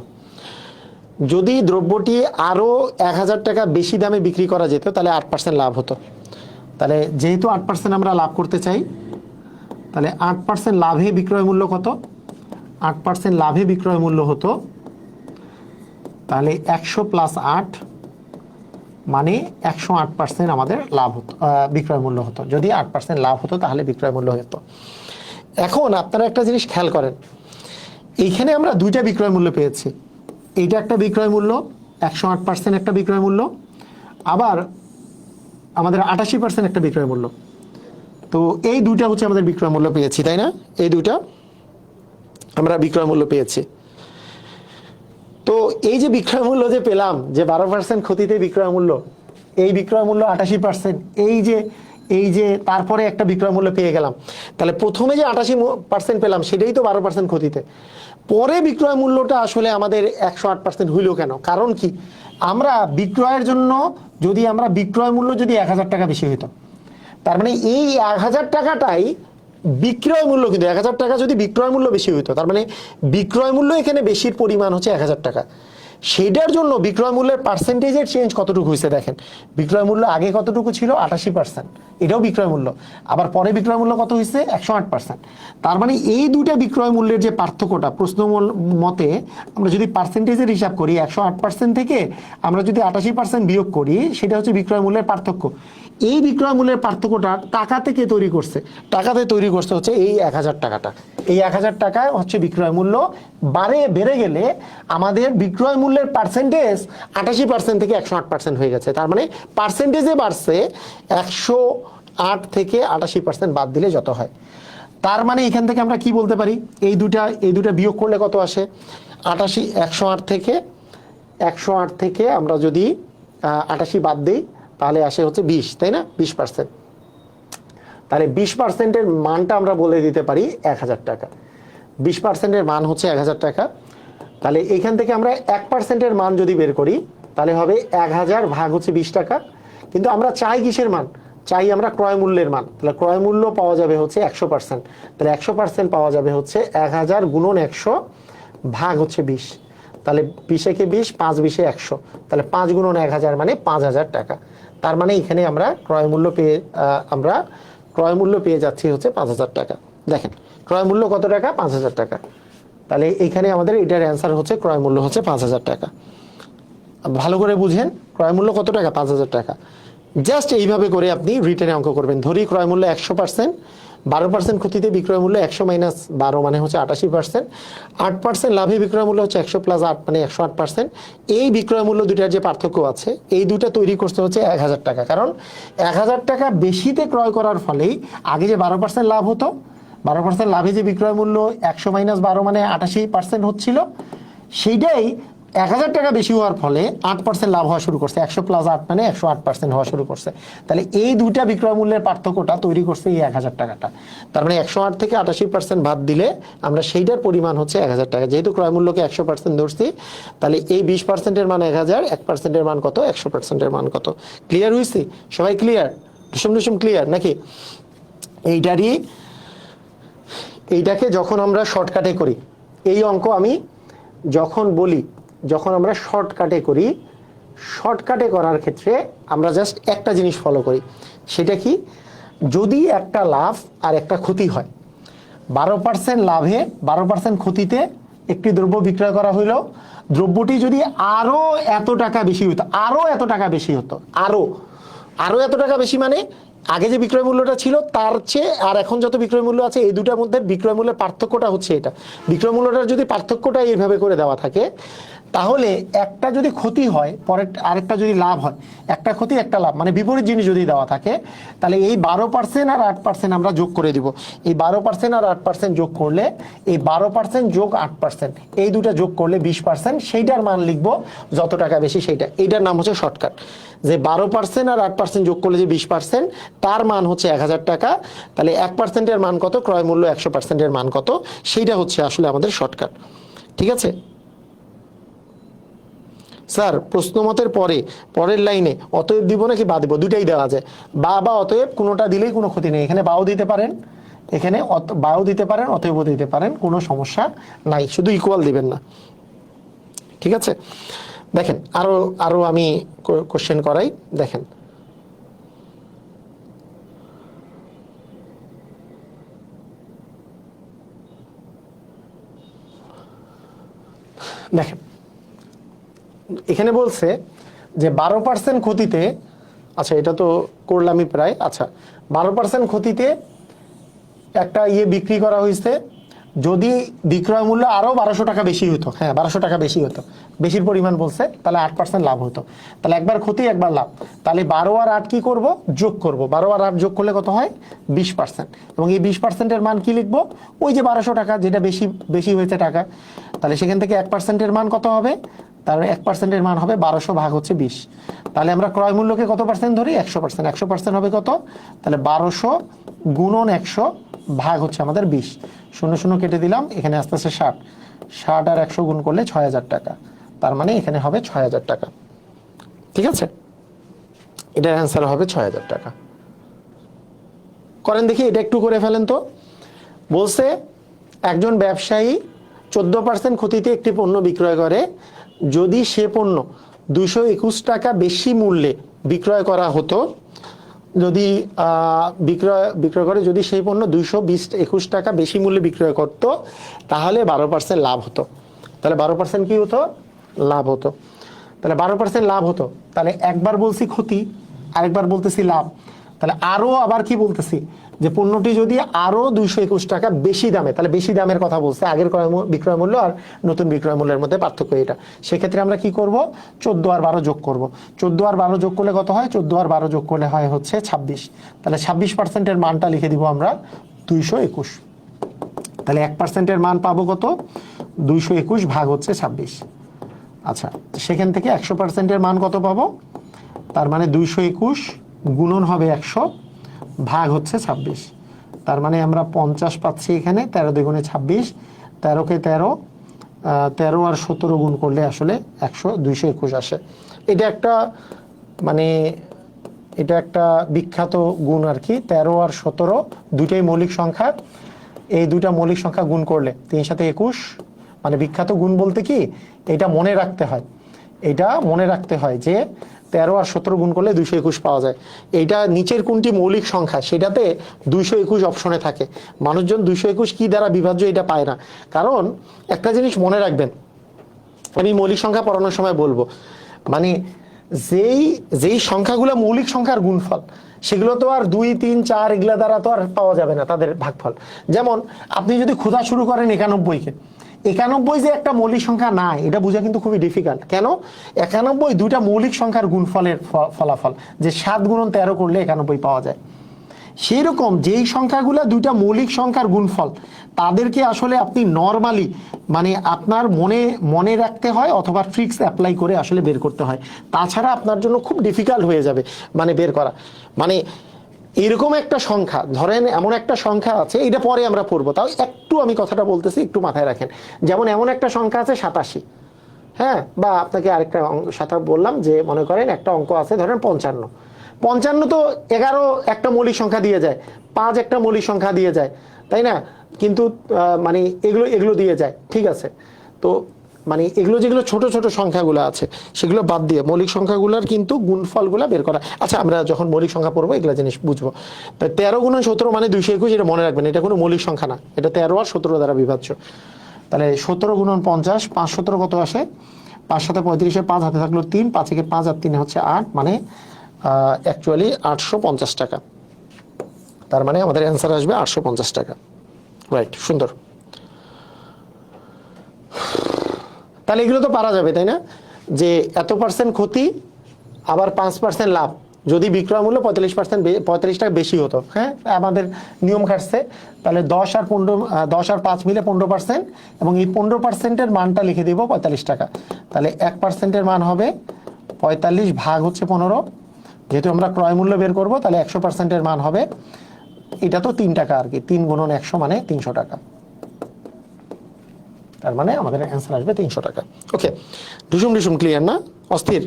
Speaker 1: যদি দ্রব্যটি আরো 1000 টাকা বেশি দামে বিক্রি করা যেত তাহলে 8% লাভ হতো। তাহলে যেহেতু 8% আমরা লাভ করতে চাই, তাহলে 8% লাভে বিক্রয় মূল্য কত? 8% লাভে বিক্রয় মূল্য হতো, তাহলে 100 প্লাস 8 মানে 108% আমাদের লাভ হতো, বিক্রয় মূল্য হতো। যদি 8% লাভ হতো তাহলে বিক্রয় মূল্য হতো। এখন আপনারা একটা জিনিস খেয়াল করেন, এইখানে আমরা দুইটা বিক্রয় মূল্য পেয়েছি। এইটা একটা বিক্রয় মূল্য, 108% একটা বিক্রয় মূল্য, আবার আমাদের 88% একটা বিক্রয় মূল্য। তো এই দুইটা হচ্ছে আমাদের বিক্রয় মূল্য পেয়েছি, তাই না? এই দুইটা আমরা বিক্রয় মূল্য পেয়েছি। তো এই যে বিক্রয় মূল্য যে পেলাম, যে 12% ক্ষতিতে বিক্রয় মূল্য, এই বিক্রয় মূল্য 88%, এই যে তারপরে একটা বিক্রয় মূল্য পেয়ে গেলাম। তাহলে প্রথমে যে 88% পেলাম সেটাই তো 12% ক্ষতিতে। পরে বিক্রয় মূল্যটা আসলে আমাদের 108% হইল কেন? কারণ কি, আমরা বিক্রয়ের জন্য যদি আমরা বিক্রয় মূল্য যদি 1000 টাকা বেশি হইতো, তার মানে এই 1000 টাকাটাই বিক্রয় মূল্য, কিন্তু 1000 টাকা যদি বিক্রয় মূল্য বেশি হইতো, তার মানে বিক্রয় মূল্য এখানে বেশির পরিমাণ হচ্ছে 1000 টাকা। সেইটার জন্য বিক্রয় মূল্যের পার্সেন্টেজের চেঞ্জ কতটুকু হয়েছে দেখেন। বিক্রয় মূল্য আগে কতটুকু ছিল? 88%, এটাও বিক্রয় মূল্য। আবার পরে বিক্রয় মূল্য কত হয়েছে? 108%। তার মানে এই দুইটা বিক্রয় মূল্যের যে পার্থক্যটা, প্রশ্ন মতে আমরা যদি পার্সেন্টেজের হিসাব করি, 108% থেকে আমরা যদি 88% বিয়োগ করি, সেটা হচ্ছে বিক্রয় মূল্যের পার্থক্য। এই বিক্রয় মূল্যের পার্থক্যটা টাকা থেকে তৈরি করছে, টাকাতে তৈরি করছে হচ্ছে এই 1000 টাকাটা। এই 1000 টাকা হচ্ছে বিক্রয় মূল্য। বেড়ে গেলে আমাদের বিক্রয় মূল্যের পার্সেন্টেজ 88% থেকে 108% হয়ে গেছে। তার মানে পার্সেন্টেজে বাড়ছে, 108 থেকে 88% বাদ দিলে যত হয়। তার মানে এখান থেকে আমরা কি বলতে পারি, এই দুটা বিয়োগ করলে কত আসে? 108 থেকে আমরা যদি 88 বাদ দিই তাহলে আসে হচ্ছে 20, তাই না? 20%। তাহলে 20%-এর মানটা আমরা বলে দিতে পারি 1000 টাকা। 20%-এর মান হচ্ছে 1000 টাকা। তাহলে এইখান থেকে আমরা 1%-এর মান যদি বের করি তাহলে হবে 1000 ভাগ হচ্ছে 20 টাকা। কিন্তু আমরা চাই কিসের মান? চাই আমরা ক্রয় মূল্যের মান। তাহলে ক্রয় মূল্য পাওয়া যাবে হচ্ছে 100%। তাহলে 100% পাওয়া যাবে হচ্ছে 1000 গুণন 100 ভাগ হচ্ছে 20। তাহলে 20 × 20, 5 × 20 = 100। তাহলে 5 গুণন 1000 মানে 5000 টাকা। তার মানে এখানে আমরা ক্রয় মূল্য পেয়ে যাচ্ছি হচ্ছে 5000 টাকা। দেখেন ক্রয় মূল্য কত টাকা? 5000 টাকা। তাহলে এখানে আমাদের এটার অ্যান্সার হচ্ছে ক্রয় মূল্য হচ্ছে 5000 টাকা। ভালো করে বুঝেন, ক্রয় মূল্য কত টাকা? 5000 টাকা। জাস্ট এইভাবে করে আপনি রিটেনে অঙ্ক করবেন। ধরি ক্রয় মূল্য 100%, 12% ক্ষতিতে বিক্রয় মূল্য 100 মাইনাস 12 মানে হচ্ছে 88%, 8% লাভে বিক্রয় মূল্য হচ্ছে 100 প্লাস 8 মানে 108%। এই বিক্রয় মূল্য দুইটার যে পার্থক্য আছে, এই দুইটা তৈরি করতে হচ্ছে 1000 টাকা। কারণ 1000 টাকা বেশিতে ক্রয় করার ফলেই আগে যে 12% লাভ হতো, 12% লাভে যে বিক্রয় মূল্য 100 মাইনাস 12 মানে 88% হচ্ছিল, সেইটাই 1000 টাকা বেশি হওয়ার ফলে 8% লাভ হওয়া শুরু করছে। 100 প্লাস 8 মানে 108% হওয়া শুরু করছে। তাহলে এই দুইটা বিক্রয় মূল্যের পার্থক্যটা তৈরি করছে এই 1000 টাকাটা। তার মানে 108 থেকে 88% বাদ দিলে আমরা সেইটার পরিমাণ হচ্ছে 1000 টাকা। যেহেতু ক্রয় মূল্যকে 100% ধরছি, তাহলে এই 20%-এর মান 1000, 1%-এর মান কত? 100%-এর মান কত? ক্লিয়ার হয়েছে? সবাই ক্লিয়ার? ডুসুম ক্লিয়ার নাকি? এইটাকে যখন আমরা শর্টকাটে করি, এই অঙ্ক আমি যখন আমরা শর্টকাটে করি, শর্টকাটে করার ক্ষেত্রে আমরা জাস্ট একটা জিনিস ফলো করি। সেটা কি? যদি একটা লাভ আর একটা ক্ষতি হয়, 12% লাভে 12% ক্ষতিতে একটি দ্রব্য বিক্রয় করা হইলো, দ্রব্যটি যদি আরো এত টাকা বেশি হতো, আরো এত টাকা বেশি হতো, আরো এত টাকা বেশি মানে আগে যে বিক্রয় মূল্যটা ছিল তার চেয়ে আর এখন যত বিক্রয় মূল্য আছে এই দুটার মধ্যে বিক্রয় মূল্যের পার্থক্যটা হচ্ছে এটা। বিক্রয় মূল্যটার যদি পার্থক্যটা এইভাবে করে দেওয়া থাকে, তাহলে একটা যদি ক্ষতি হয় পরে আরেকটা যদি লাভ হয়, একটা ক্ষতি একটা লাভ, মানে বিপরীত জিনিস যদি দেওয়া থাকে, তাহলে এই 12% আর 8% আমরা যোগ করে দিব। এই 12% আর 8% যোগ করলে, এই 12% যোগ 8% এই দুটা যোগ করলে 20%, সেইটার মান লিখবো যত টাকা বেশি সেইটা। এইটার নাম হচ্ছে শর্টকাট। যে 12% আর 8% যোগ করলে যে 20%, তার মান হচ্ছে 1000 টাকা। তাহলে 1%-এর মান কত, ক্রয় মূল্য 100%-এর মান কত, সেইটা হচ্ছে আসলে আমাদের শর্টকাট। ঠিক আছে স্যার? প্রশ্নমতের পরের লাইনে অতএব দিব নাকি বা দিব, দুটাই দেওয়া যায়। বা অতএব কোনোটা দিলেই কোনো ক্ষতি নেই। এখানে বাও দিতে পারেন, এখানে বাও দিতে পারেন, অতএবও দিতে পারেন, কোনো সমস্যা নাই, শুধু ইকুয়াল দিবেন না। ঠিক আছে, দেখেন আরো আমি কোশ্চেন করাই, দেখেন। দেখেন এখানে বলছে যে 12% ক্ষতিতে, আচ্ছা এটা তো করলামই প্রায়। আচ্ছা 12% ক্ষতিতে একটা বিক্রি করা হয়েছে, যদি বিক্রয় মূল্য আরো 1200 টাকা বেশি হতো, হ্যাঁ 1200 টাকা বেশি হতো, বেশির পরিমাণ বলছে, তাহলে 8% লাভ হতো। তাহলে একবার ক্ষতি একবার লাভ, তাহলে 12 আর 8 কি করব, যোগ করব। 12 আর 8 যোগ করলে কত হয়, 20%। এবং এই 20%-এর মান কি লিখবো, ওই যে 1200 টাকা যেটা বেশি হয়েছে টাকা, তাহলে সেখান থেকে 1%-এর মান কত হবে, তার 1%-এর মান হবে 1200 ভাগ হচ্ছে 20। তাহলে আমরা ক্রয় মূল্যকে কত পার্সেন্ট ধরি, 100%। 100% হবে কত, তাহলে 1200 গুণন 100 ভাগ হচ্ছে আমাদের 20। 0 কেটে দিলাম, এখানে আস্তে আস্তে 60 আর 100 গুণ করলে 6000 টাকা। তার মানে এখানে হবে 6000 টাকা। ঠিক আছে, এটার অ্যান্সার হবে 6000 টাকা। করেন দেখি, এটা একটু করে ফেলেন তো। বলছে একজন ব্যবসায়ী 14% ক্ষতিতে একটি পণ্য বিক্রয় করে, যদি সে পণ্য 221 টাকা বেশি মূল্যে বিক্রয় করা হতো, যদি বিক্রয় করে, যদি সেই পণ্য 221 টাকা বেশি মূল্যে বিক্রয় করত, তাহলে 12% লাভ হতো। তাহলে 12% কি হতো, লাভ হতো। তাহলে 12% লাভ হতো। তাহলে একবার বলছি ক্ষতি, আরেকবার বলতেছি লাভ। তাহলে আরো আবার কি বলতেছি, যে পণ্যটি যদি আরো 221 টাকা বেশি দামে, তাহলে বেশি দামের কথা বলছে, আগের বিক্রয় মূল্য আর নতুন বিক্রয় মূল্যের মধ্যে পার্থক্য এটা। সেক্ষেত্রে আমরা কি করব, 14 আর 12 যোগ করব। 14 আর 12 যোগ করলে কত হয়, 14 আর 12 যোগ করলে হয় হচ্ছে 26। তাহলে 26%-এর মানটা লিখে দিব আমরা 221। তাহলে 1%-এর মান পাবো কত, 221 ভাগ হচ্ছে 26। আচ্ছা, সেখান থেকে 100%-এর মান কত পাবো, তার মানে 221 গুণন হবে 100 ভাগ হচ্ছে 26। তার মানে আমরা 50 পাচ্ছি এখানে, 13 দুগুণে 26, 13কে 13 আর 17 গুণ করলে আসলে 221 আসে। এটা একটা মানে এটা একটা বিখ্যাত গুণ আর কি। 13 আর 17 দুইটাই মৌলিক সংখ্যা, এই দুইটা মৌলিক সংখ্যা গুণ করলে 3 সাথে 21, মানে বিখ্যাত গুণ বলতে কি, এটা মনে রাখতে হয়, এটা মনে রাখতে হয় যে 13 আর 17 গুণ করলে 221 পাওয়া যায়। এইটা নিচের কোনটি মৌলিক সংখ্যা সেটাতে 221 অপশনে থাকে। মানুষজন 221 কি দ্বারা বিভাজ্য এটা পায় না। কারণ একটা জিনিস মনে রাখবেন, আমি মৌলিক সংখ্যা পড়ানোর সময় বলবো, মানে যেই সংখ্যাগুলো মৌলিক সংখ্যার গুণফল, সেগুলো তো আর 2, 3, 4 এগুলা দ্বারা তো আর পাওয়া যাবে না তাদের ভাগফল। যেমন আপনি যদি ক্ষুধা শুরু করেন 91-কে, 91 যে একটা মৌলিক সংখ্যা না, এটা বোঝা কিন্তু খুবই ডিফিকাল্ট। কেন, 91 দুইটা মৌলিক সংখ্যার গুণফলের ফলাফল, যে 7 গুণন 13 করলে 91 পাওয়া যায়। সেই রকম যেই সংখ্যাগুলো দুইটা মৌলিক সংখ্যার গুণফল, তাদেরকে আসলে আপনি নরমালি মানে আপনার মনে রাখতে হয়, অথবা ট্রিক্স অ্যাপ্লাই করে আসলে বের করতে হয়। তাছাড়া আপনার জন্য খুব ডিফিকাল্ট হয়ে যাবে মানে বের করা। মানে এরকম একটা সংখ্যা, ধরেন এমন একটা সংখ্যা আছে, এটা পরে আমরা পড়বো, তাও একটু আমি কথাটা বলতেছি, একটু মাথায় রাখেন। যেমন এমন একটা সংখ্যা আছে 87, হ্যাঁ, বা আপনাকে আরেকটা সাথে বললাম যে মনে করেন একটা অঙ্ক আছে ধরেন 55। 55 তো 11 একটা মৌলিক সংখ্যা দিয়ে যায়, 5 একটা মৌলিক সংখ্যা দিয়ে যায়, তাই না? কিন্তু মানে এগুলো দিয়ে যায়, ঠিক আছে। তো মানে এগুলো যেগুলো ছোট ছোট সংখ্যাগুলো আছে সেগুলো বাদ দিয়ে মৌলিক সংখ্যাগুলোর কিন্তু গুণফলগুলো বের করা। আচ্ছা, আমরা যখন মৌলিক সংখ্যা পড়বো এগুলো জিনিস বুঝবো। 13 গুণন 17 মানে 221, এটা মনে রাখবেন, এটা কোনো মৌলিক সংখ্যা না, এটা 13 আর 17 দ্বারা বিভাজ্য। তাহলে 17 গুণন 50, 5 17 কত আসে? 5 7 35, 5 হাতে থাকলো 3, 5 থেকে 5 আর 3 হচ্ছে 8, মানে অ্যাকচুয়ালি 850 টাকা। তার মানে আমাদের অ্যান্সার আসবে 850 টাকা। রাইট, সুন্দর। তাহলে এগুলো তো পারা যাবে, তাই না? যে এত পার্সেন্ট ক্ষতি আবার 5% লাভ, যদি বিক্রয় মূল্য 45 টাকা বেশি হতো, হ্যাঁ আমাদের নিয়ম খাটছে, তাহলে 10 আর 5 মিলে 15%, এবং এই 15%-এর মানটা লিখে দেবো 45 টাকা। তাহলে 1%-এর মান হবে 45 ভাগ হচ্ছে 15, যেহেতু আমরা ক্রয় মূল্য বের করবো, তাহলে 100%-এর মান হবে, এটা তো 3 টাকা আর কি, 3 গুণন 100 মানে 300 টাকা। তার মানে আমাদের অ্যান্সার আসবে 300 টাকা। ওকে, ঢুসুম ক্লিয়ার না? অস্থির?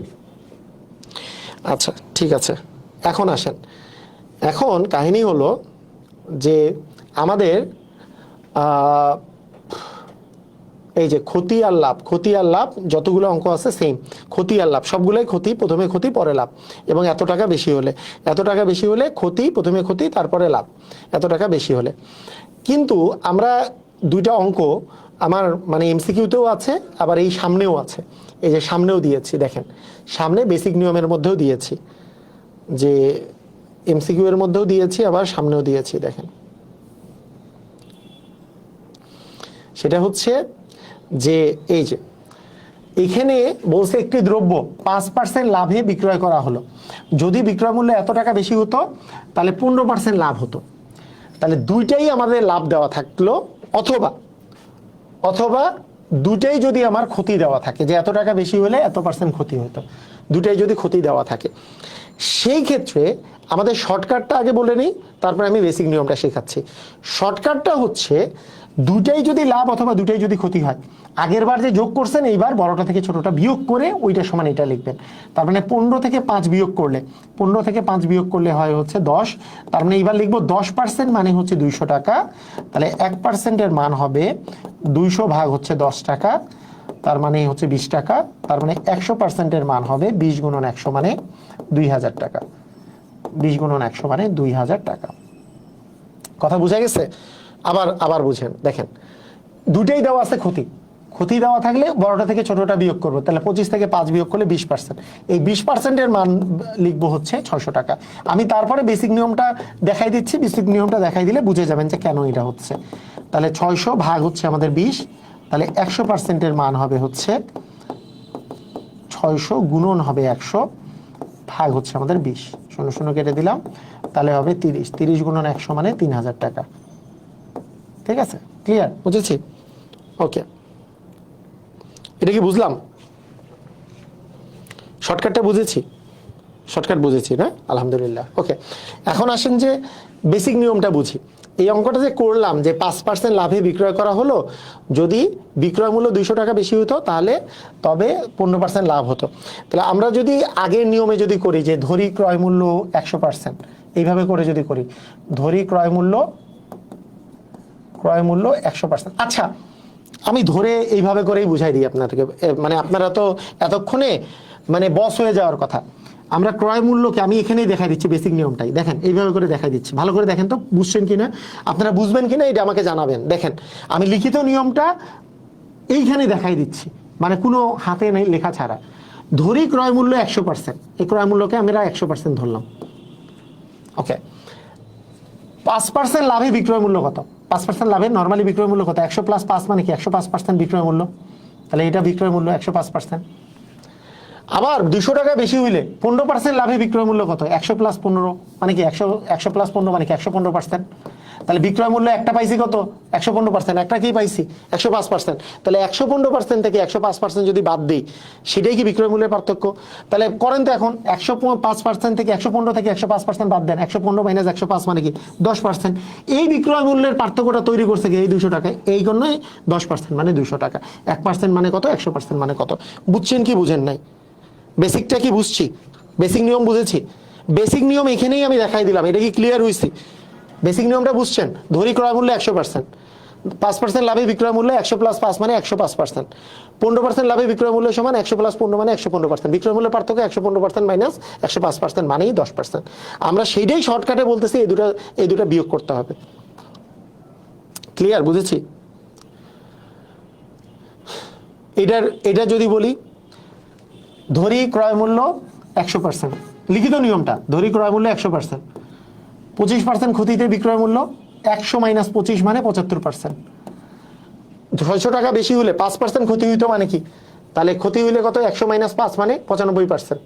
Speaker 1: আচ্ছা ঠিক আছে, এখন আসেন। এখন কাহিনী হলো যে আমাদের এই যে ক্ষতি আর লাভ যতগুলো অঙ্ক আছে সেম, ক্ষতি আর লাভ সবগুলোই ক্ষতি, প্রথমে ক্ষতি পরে লাভ, এবং এত টাকা বেশি হলে ক্ষতি, প্রথমে ক্ষতি তারপরে লাভ, এত টাকা বেশি হলে। কিন্তু আমরা দুইটা অঙ্ক আমার মানে এমসিকিউতেও আছে, আবার এই সামনেও আছে, এই যে সামনেও দিয়েছি, দেখেন সামনে বেসিক নিয়মের মধ্যেও দিয়েছি, যে এমসিকিউ এর মধ্যেও দিয়েছি, আবার সামনেও দিয়েছি। দেখেন সেটা হচ্ছে যে এই যে এখানে বলছে একটি দ্রব্য 5% লাভে বিক্রয় করা হলো, যদি বিক্রয় মূল্য এত টাকা বেশি হতো তাহলে 15% লাভ হতো। তাহলে দুইটাই আমাদের লাভ দেওয়া থাকলো, অথবা দুটাই যদি আমার ক্ষতি দেওয়া থাকে, যে এত টাকা বেশি হলে এত পার্সেন্ট ক্ষতি হতো, দুটাই যদি ক্ষতি দেওয়া থাকে, সেই ক্ষেত্রে আমাদের শর্টকাটটা আগে বলে নিই, তারপরে আমি বেসিক নিয়মটা শেখাচ্ছি। শর্টকাটটা হচ্ছে দুটাই যদি লাভ অথবা দুটাই যদি ক্ষতি হয়, আগের বার যে যোগ করছেন এইবার বড়টা থেকে ছোটটা বিয়োগ করে ওইটা সমান এটা লিখবেন। তার মানে 15 থেকে 5 বিয়োগ করলে হয় হচ্ছে 10, তার মানে এইবার লিখবো 10% মানে হচ্ছে 200 টাকা। তাহলে 1%-এর মান হবে 200 ভাগ হচ্ছে 10 টাকা, তার মানে হচ্ছে 20 টাকা। তার মানে 100%-এর মান হবে 20 গুণন 100 মানে 2000 টাকা। 20 গুণন 100 মানে 2000 টাকা। কথা বুঝা গেছে? আবার বুঝেন, দেখেন দুটেই দেওয়া আছে ক্ষতি দেওয়া থাকলে বড়টা থেকে ছোটটা বিয়োগ করবো, তাহলে 25 থেকে 5 বিয়োগ করলে 20%, এই 20%-এর মান লিখবো হচ্ছে 600 টাকা। আমি তারপরে বেসিক নিয়মটা দেখাই দিচ্ছি, বেসিক নিয়মটা দেখাই দিলে বুঝে যাবেন যে কেন এটা হচ্ছে। তাহলে 600 ভাগ হচ্ছে আমাদের 20, তাহলে 100%-এর মান হবে হচ্ছে 600 গুণন হবে 100 ভাগ হচ্ছে আমাদের 20, 0 0 কেটে দিলাম, তাহলে হবে 30 গুণন 100 মানে 3000 টাকা। ঠিক আছে, ক্লিয়ার? বুঝেছি? ওকে, এটা কি বুঝলাম? শর্টকাটটা বুঝেছি না? আলহামদুলিল্লাহ। ওকে, এখন আসেন যে বেসিক নিয়মটা বুঝি। এই অঙ্কটা যে করলাম যে 5% লাভে বিক্রয় করা হলো, যদি বিক্রয় মূল্য 200 টাকা বেশি হতো তাহলে তবে 15% লাভ হতো। তাহলে আমরা যদি আগের নিয়মে যদি করি যে ধরি ক্রয় মূল্য 100%, এইভাবে করে যদি করি, ধরি ক্রয় মূল্য 100%। আচ্ছা, আমি ধরে এইভাবে করেই বুঝাই দিই আপনাদেরকে, মানে আপনারা তো এতক্ষণে মানে বস হয়ে যাওয়ার কথা। আমরা ক্রয় মূল্যকে আমি এখানেই দেখাই দিচ্ছি, বেসিক নিয়মটাই দেখেন, এইভাবে করে দেখাই দিচ্ছি, ভালো করে দেখেন তো বুঝছেন কিনা, আপনারা বুঝবেন কিনা এটা আমাকে জানাবেন। দেখেন আমি লিখিত নিয়মটা এইখানে দেখাই দিচ্ছি, মানে কোনো হাতে নেই লেখা ছাড়া। ধরি ক্রয় মূল্য 100%, এই ক্রয় মূল্যকে আমরা 100% ধরলাম। ওকে, 5% লাভে বিক্রয় মূল্য কত? 5% লাভে নরমালি বিক্রয় মূল্য কত? 100 + 5 মানে কি? 105% বিক্রয় মূল্য। তাহলে এটা বিক্রয় মূল্য 105%। আবার 200 টাকা বেশি হইলে 15% লাভে বিক্রয় মূল্য কত? 100 + 15 মানে কি? 100 + 15 মানে কি? 115%। তাহলে বিক্রয় মূল্য একটা পাইছি কত? 115%, একটা কি পাইছি? 105%। তাহলে 115% থেকে 105% যদি বাদ দিই, সেটাই কি বিক্রয় মূল্যের পার্থক্য? তাহলে করেন তো এখন 105% থেকে 115 থেকে 105% বাদ দেন, 115 - 105 মানে কি? 10%। এই বিক্রয় মূল্যের পার্থক্যটা তৈরি করছে কি? এই 200 টাকায়, এই জন্যই 10% মানে 200 টাকা, 1% মানে কত? 100% মানে কত? বুঝছেন কি বুঝেন নাই? বেসিকটা কি বুঝছি? বেসিক নিয়ম বুঝেছি? বেসিক নিয়ম এখানেই আমি দেখাই দিলাম, এটা কি ক্লিয়ার হয়েছে? বেসিক নিয়মটা বুঝছেন? ধরি ক্রয় মূল্য 100%, 5% লাভে বিক্রয় মূল্য 100 + 5 মানে 105%, 15% লাভে বিক্রয় মূল্য সমান 100 + 15 মানে 115%। বিক্রয় মূল্যের পার্থক্য 115% মাইনাস 105% মানেই 10%। আমরা সেইটাই শর্টকাটে বলতেছি, এই দুটো বিয়োগ করতে হবে। ক্লিয়ার? বুঝেছি? এটা যদি বলি ধরি ক্রয় মূল্য 100%, লিখিত নিয়মটা ধরি ক্রয় মূল্য 100%, 25% ক্ষতিতে বিক্রয় মূল্য 100 মাইনাস 25 মানে 75%। 600 টাকা বেশি হলে 5% ক্ষতি হইতো মানে কি, তাহলে ক্ষতি হইলে কত, 100 মাইনাস 5 মানে 95%।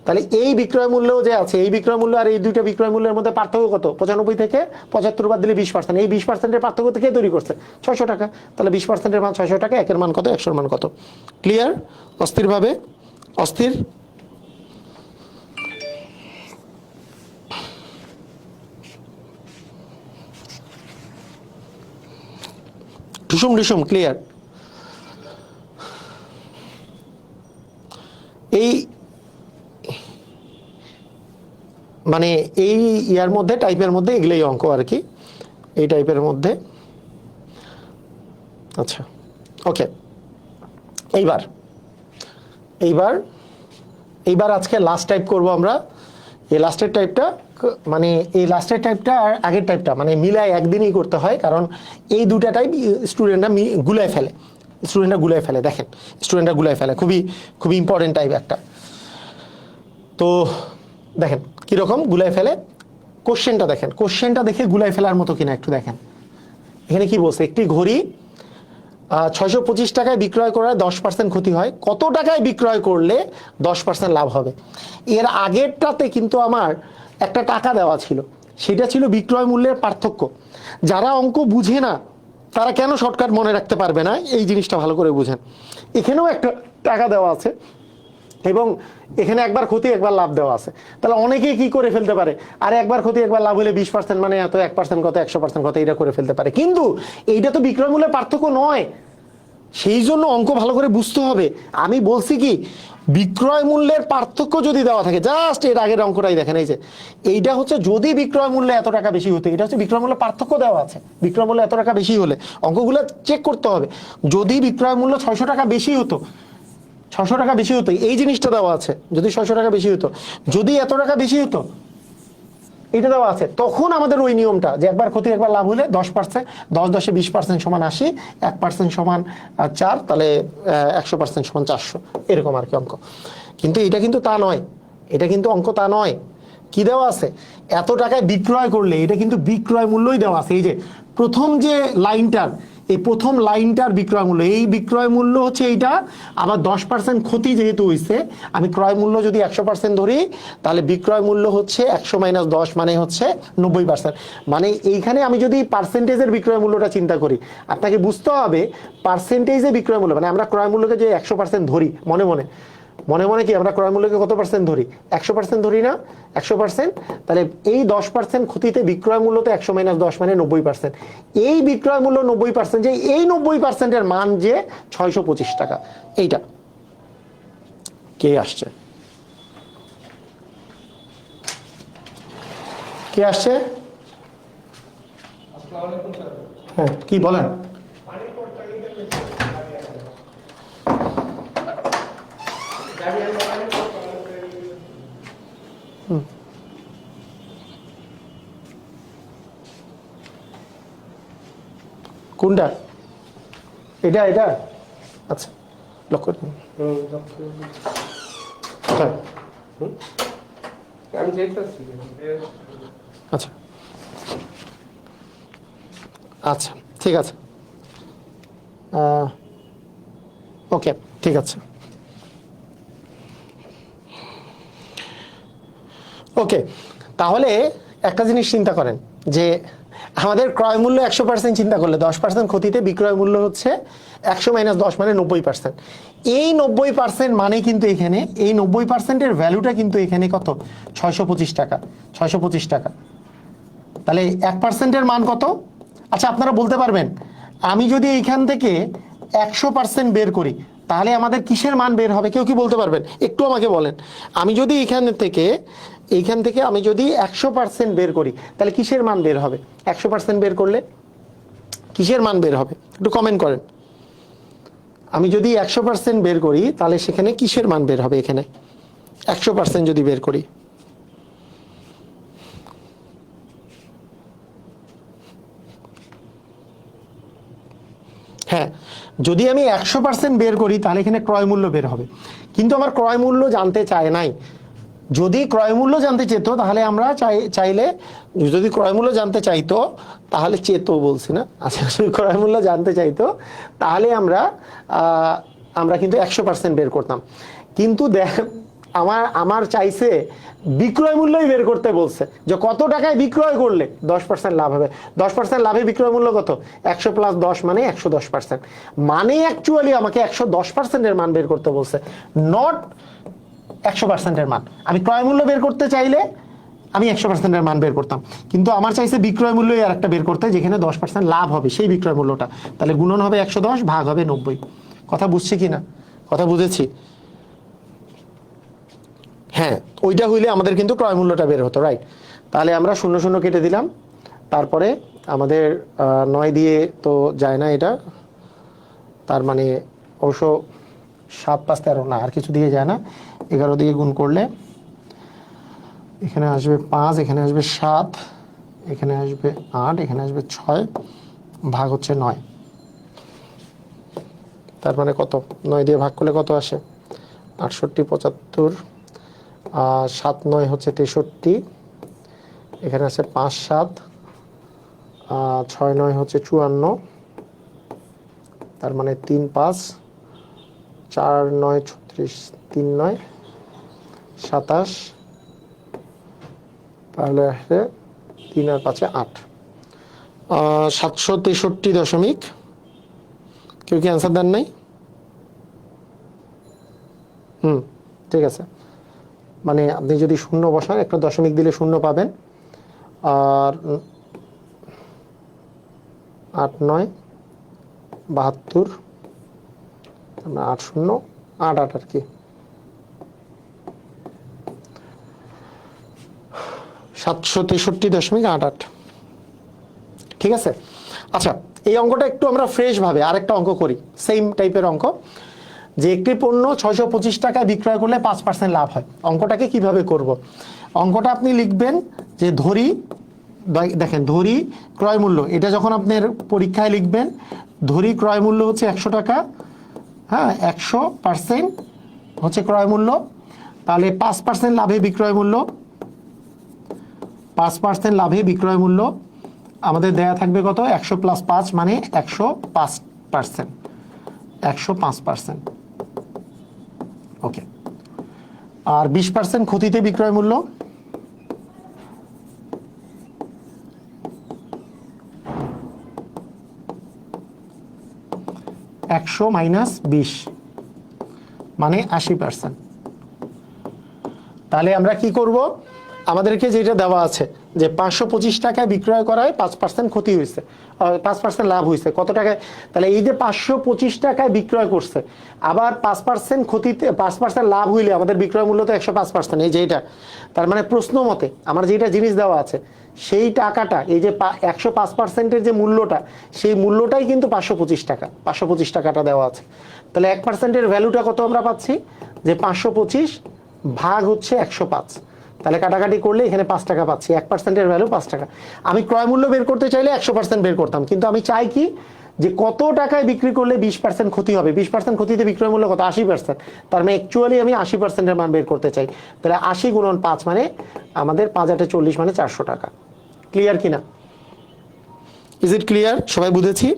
Speaker 1: তাহলে এই বিক্রয় মূল্য যে আছে, এই বিক্রয় মূল্য আর এই দুইটা বিক্রয় মূল্যের মধ্যে পার্থক্য কত, 95 থেকে 75 বাদ দিলে 20%। এই 20%-এর পার্থক্য থেকে তৈরি করছে 600 টাকা, তাহলে 20%-এর মান 600 টাকা, একের মান কত, 100-এর মান কত। ক্লিয়ার? অস্থিরভাবে অস্থির। ঢুসুম ঢুসুম ক্লিয়ার? এই মানে এই ইয়ার মধ্যে টাইপের মধ্যে এগুলোই অঙ্ক আর কি, এই টাইপের মধ্যে। আচ্ছা ওকে, এইবার আজকে লাস্ট টাইপ করব আমরা। এই লাস্টের টাইপটা মানে এই লাস্টের টাইপটা আর আগের টাইপটা মানে মিলায় একদিনই করতে হয়, কারণ এই দুটা টাইপ স্টুডেন্টরা গুলায় ফেলে, দেখেন স্টুডেন্টরা গুলায় ফেলে, খুবই ইম্পর্টেন্ট টাইপ একটা। তো দেখেন কিরকম গুলায় ফেলে, কোশ্চেনটা দেখেন, কোশ্চেনটা দেখে গুলায় ফেলার মতো কিনা একটু দেখেন। এখানে কি বলছে, একটি ঘড়ি 625 টাকায় বিক্রয় করায় 10% ক্ষতি হয়, কত টাকায় বিক্রয় করলে 10% লাভ হবে। এর আগেরটাতে কিন্তু আমার একটা টাকা দেওয়া ছিল, সেটা ছিল বিক্রয় মূল্যের পার্থক্য। যারা অঙ্ক বুঝে না তারা কেন শর্টকাট মনে রাখতে পারবে না, এই জিনিসটা ভালো করে বুঝেন। এখানেও একটা টাকা দেওয়া আছে এবং এখানে একবার ক্ষতি একবার লাভ দেওয়া আছে। তাহলে অনেকেই কি করে ফেলতে পারে, আরে একবার ক্ষতি একবার লাভ হলে 20% মানে এত, 1% কত, 100% কত, এটা করে ফেলতে পারে। কিন্তু এইটা তো বিক্রয় মূল্যের পার্থক্য নয়, সেই জন্য অঙ্ক ভালো করে বুঝতে হবে। আমি বলছি কি, বিক্রয় মূল্যের পার্থক্য যদি দেওয়া থাকে, জাস্ট এর আগের অঙ্কটাই দেখেন, এই যে এইটা হচ্ছে যদি বিক্রয় মূল্য এত টাকা বেশি হতো, এটা হচ্ছে বিক্রয় মূল্যের পার্থক্য দেওয়া আছে, বিক্রয় মূল্য এত টাকা বেশি হলে অঙ্কগুলো চেক করতে হবে। যদি বিক্রয় মূল্য 600 টাকা বেশি হতো, 600 টাকা বেশি হতো, এই জিনিসটা দেওয়া আছে, যদি 600 টাকা বেশি হতো, যদি এত টাকা বেশি হতো, এটা দেওয়া আছে, তখন আমাদের ওই নিয়মটা যে একবার ক্ষতি একবার লাভ হলে 10%, 10 × 20% সমান 80, 1% সমান 4, তাহলে 100% সমান 400, এরকম আর কি অঙ্ক। কিন্তু এটা কিন্তু তা নয়, এটা কিন্তু অঙ্ক তা নয়। কি দেওয়া আছে, এত টাকায় বিক্রয় করলে, এটা কিন্তু বিক্রয় মূল্যই দেওয়া আছে। এই যে প্রথম যে লাইনটার, এই প্রথম লাইনটার বিক্রয় মূল্য, এই বিক্রয় মূল্য হচ্ছে এইটা, আবার 10% ক্ষতি যেহেতু হয়েছে, আমি ক্রয় মূল্য যদি 100% ধরি, তাহলে বিক্রয় মূল্য হচ্ছে 100 মাইনাস 10 মানে হচ্ছে 90%। মানে এইখানে আমি যদি পার্সেন্টেজের বিক্রয় মূল্যটা চিন্তা করি, আপনাকে বুঝতে হবে পার্সেন্টেজে বিক্রয় মূল্য, মানে আমরা ক্রয় মূল্যকে যে 100% ধরি মনে মনে কি আমরা ক্রয় মূল্যকে কত পার্সেন্ট ধরি, 100% ধরি না, 100%। তাহলে এই 10% ক্ষতিতে বিক্রয় মূল্য তো 100 মাইনাস 10 মানে 90%। এই বিক্রয় মূল্য 90%, যে এই 90%-এর মান যে 625 টাকা। এইটা কে আসছে, হ্যাঁ কি বলেন? কোনটা, এটা আচ্ছা লক্ষ্য আচ্ছা আচ্ছা ঠিক আছে, ওকে ঠিক আছে, ওকে। তাহলে একটা জিনিস চিন্তা করেন যে আমাদের ক্রয় মূল্য 100% চিন্তা করলে 10% ক্ষতিতে বিক্রয় মূল্য হচ্ছে 100 মাইনাস 10 মানে 90%। এই 90% মানে কিন্তু এখানে এই 90%-এর ভ্যালুটা কিন্তু এখানে কত, 625 টাকা, 625 টাকা। তাহলে 1%-এর মান কত? আচ্ছা আপনারা বলতে পারবেন, আমি যদি এইখান থেকে 100% বের করি তাহলে আমাদের কিসের মান বের হবে, কেউ কি বলতে পারবেন? একটু আমাকে বলেন। আমি যদি এইখান থেকে আমি যদি 100% বের করি তাহলে কিসের মান বের হবে? 100% বের করলে কিসের মান বের হবে, একটু কমেন্ট করেন। আমি যদি 100% বের করি তাহলে সেখানে কিসের মান বের হবে? এখানে 100% যদি বের করি, হ্যাঁ, যদি আমি 100% বের করি তাহলে এখানে ক্রয় মূল্য বের হবে, কিন্তু আমার ক্রয় মূল্য জানতে চায় নাই। যদি ক্রয় মূল্য জানতে চেত তাহলে আমরা চাইলে, যদি ক্রয় মূল্য জানতে চাইতো তাহলে বলছি না, আচ্ছা, ক্রয় মূল্য জানতে চাইতো তাহলে আমরা কিন্তু 100% বের করতাম। কিন্তু আমার চাইছে বিক্রয় মূল্যই বের করতে বলছে, যে কত টাকায় বিক্রয় করলে 10% লাভ হবে। 10% লাভে বিক্রয় মূল্য কত? 100 + 10 মানে 110%। মানে অ্যাকচুয়ালি আমাকে 110% মান বের করতে বলছে, নট 100% মান। আমি ক্রয় মূল্য বের করতে চাইলে আমি 100% মান বের করতাম, কিন্তু আমার চাইছে বিক্রয় মূল্যই আর একটা বের করতে, যেখানে 10% লাভ হবে সেই বিক্রয় মূল্যটা। তাহলে গুণন হবে 110, ভাগ হবে 90। কথা বুঝছি কিনা? কথা বুঝেছি? হ্যাঁ, ওইটা হইলে আমাদের কিন্তু ক্রয় মূল্যটা বের হতো, রাইট? তাহলে আমরা 0 0 কেটে দিলাম, তারপরে আমাদের 9 দিয়ে তো যায় না এটা, তার মানে অবশ্য 7 5 13 না, আর কিছু দিয়ে যায় না। 11 দিয়ে গুণ করলে এখানে আসবে 5, এখানে আসবে 7, এখানে আসবে 8, এখানে আসবে 6, ভাগ হচ্ছে 9। তার মানে কত? 9 দিয়ে ভাগ করলে কত আসে? 68 75, 7 9 হচ্ছে 63, এখানে আছে 5 7, 6 9 হচ্ছে 54, তার মানে 3 5, 4 9 36, 3 9 27, তাহলে আসে 3 আর 5 8, 763 দশমিক। কেউ কি অ্যান্সার দেন নাই? ঠিক আছে, মানে আপনি যদি 0 বসান, একটা দশমিক দিলে 0 পাবেন। আর 8 9 72, 8 0 8 8 আর কি, 763.88। ঠিক আছে, আচ্ছা, এই অঙ্কটা একটু আমরা ফ্রেশ ভাবে আরেকটা অঙ্ক করি, সেম টাইপের অঙ্ক, যে একটি পণ্য 625 টাকায় বিক্রয় করলে 5% লাভ হয়। অঙ্কটাকে কিভাবে করব? অঙ্কটা আপনি লিখবেন যে ধরি, দেখেন, ধরি ক্রয় মূল্য, এটা যখন আপনার পরীক্ষায় লিখবেন, ধরি ক্রয় মূল্য হচ্ছে 100 টাকা, হ্যাঁ, 100% হচ্ছে ক্রয় মূল্য, তাহলে 5% লাভে বিক্রয় মূল্য, 5% লাভে বিক্রয় মূল্য আমাদের দেয়া থাকবে কত? 100 + 5 মানে 105%, 105%। ওকে, আর 20% ক্ষতিতে বিক্রয় মূল্য, একশো -20 মানে 80%। তাহলে আমরা কি করব? আমাদেরকে যেটা দেওয়া আছে যে 525 টাকায় বিক্রয় করায় 5% ক্ষতি হয়েছে, 5% লাভ হয়েছে, কত টাকায়? তাহলে এই যে 525 টাকায় বিক্রয় করছে, আবার 5% ক্ষতিতে 5% লাভ হইলে আমাদের বিক্রয় মূল্য তো 105%, এই যে এটা। তার মানে প্রশ্ন মতে আমার যেটা জিনিস দেওয়া আছে সেই টাকাটা, এই যে 105%-এর যে মূল্যটা, সেই মূল্যটাই কিন্তু 525 টাকা, 525 টাকাটা দেওয়া আছে। তাহলে 1%-এর ভ্যালুটা কত আমরা পাচ্ছি? যে 525 ভাগ হচ্ছে 105। তাহলে কাটাকাটি করলে এখানে 5 টাকা পাচ্ছি, 1%-এর ভ্যালু 5 টাকা। আমি ক্রয় মূল্য বের করতে চাইলে 100% বের করতাম, কিন্তু আমি চাই কি, যে কত টাকায় বিক্রি করলে 20% ক্ষতি হবে। 20% ক্ষতিতে বিক্রয় মূল্য কত? 80%। তার মানে অ্যাকচুয়ালি আমি 80%-এর মান বের করতে চাই। তাহলে 80 × 5 মানে আমাদের 5 8 40 মানে 400 টাকা। ক্লিয়ার কিনা? Is it clear? সবাই বুঝেছি?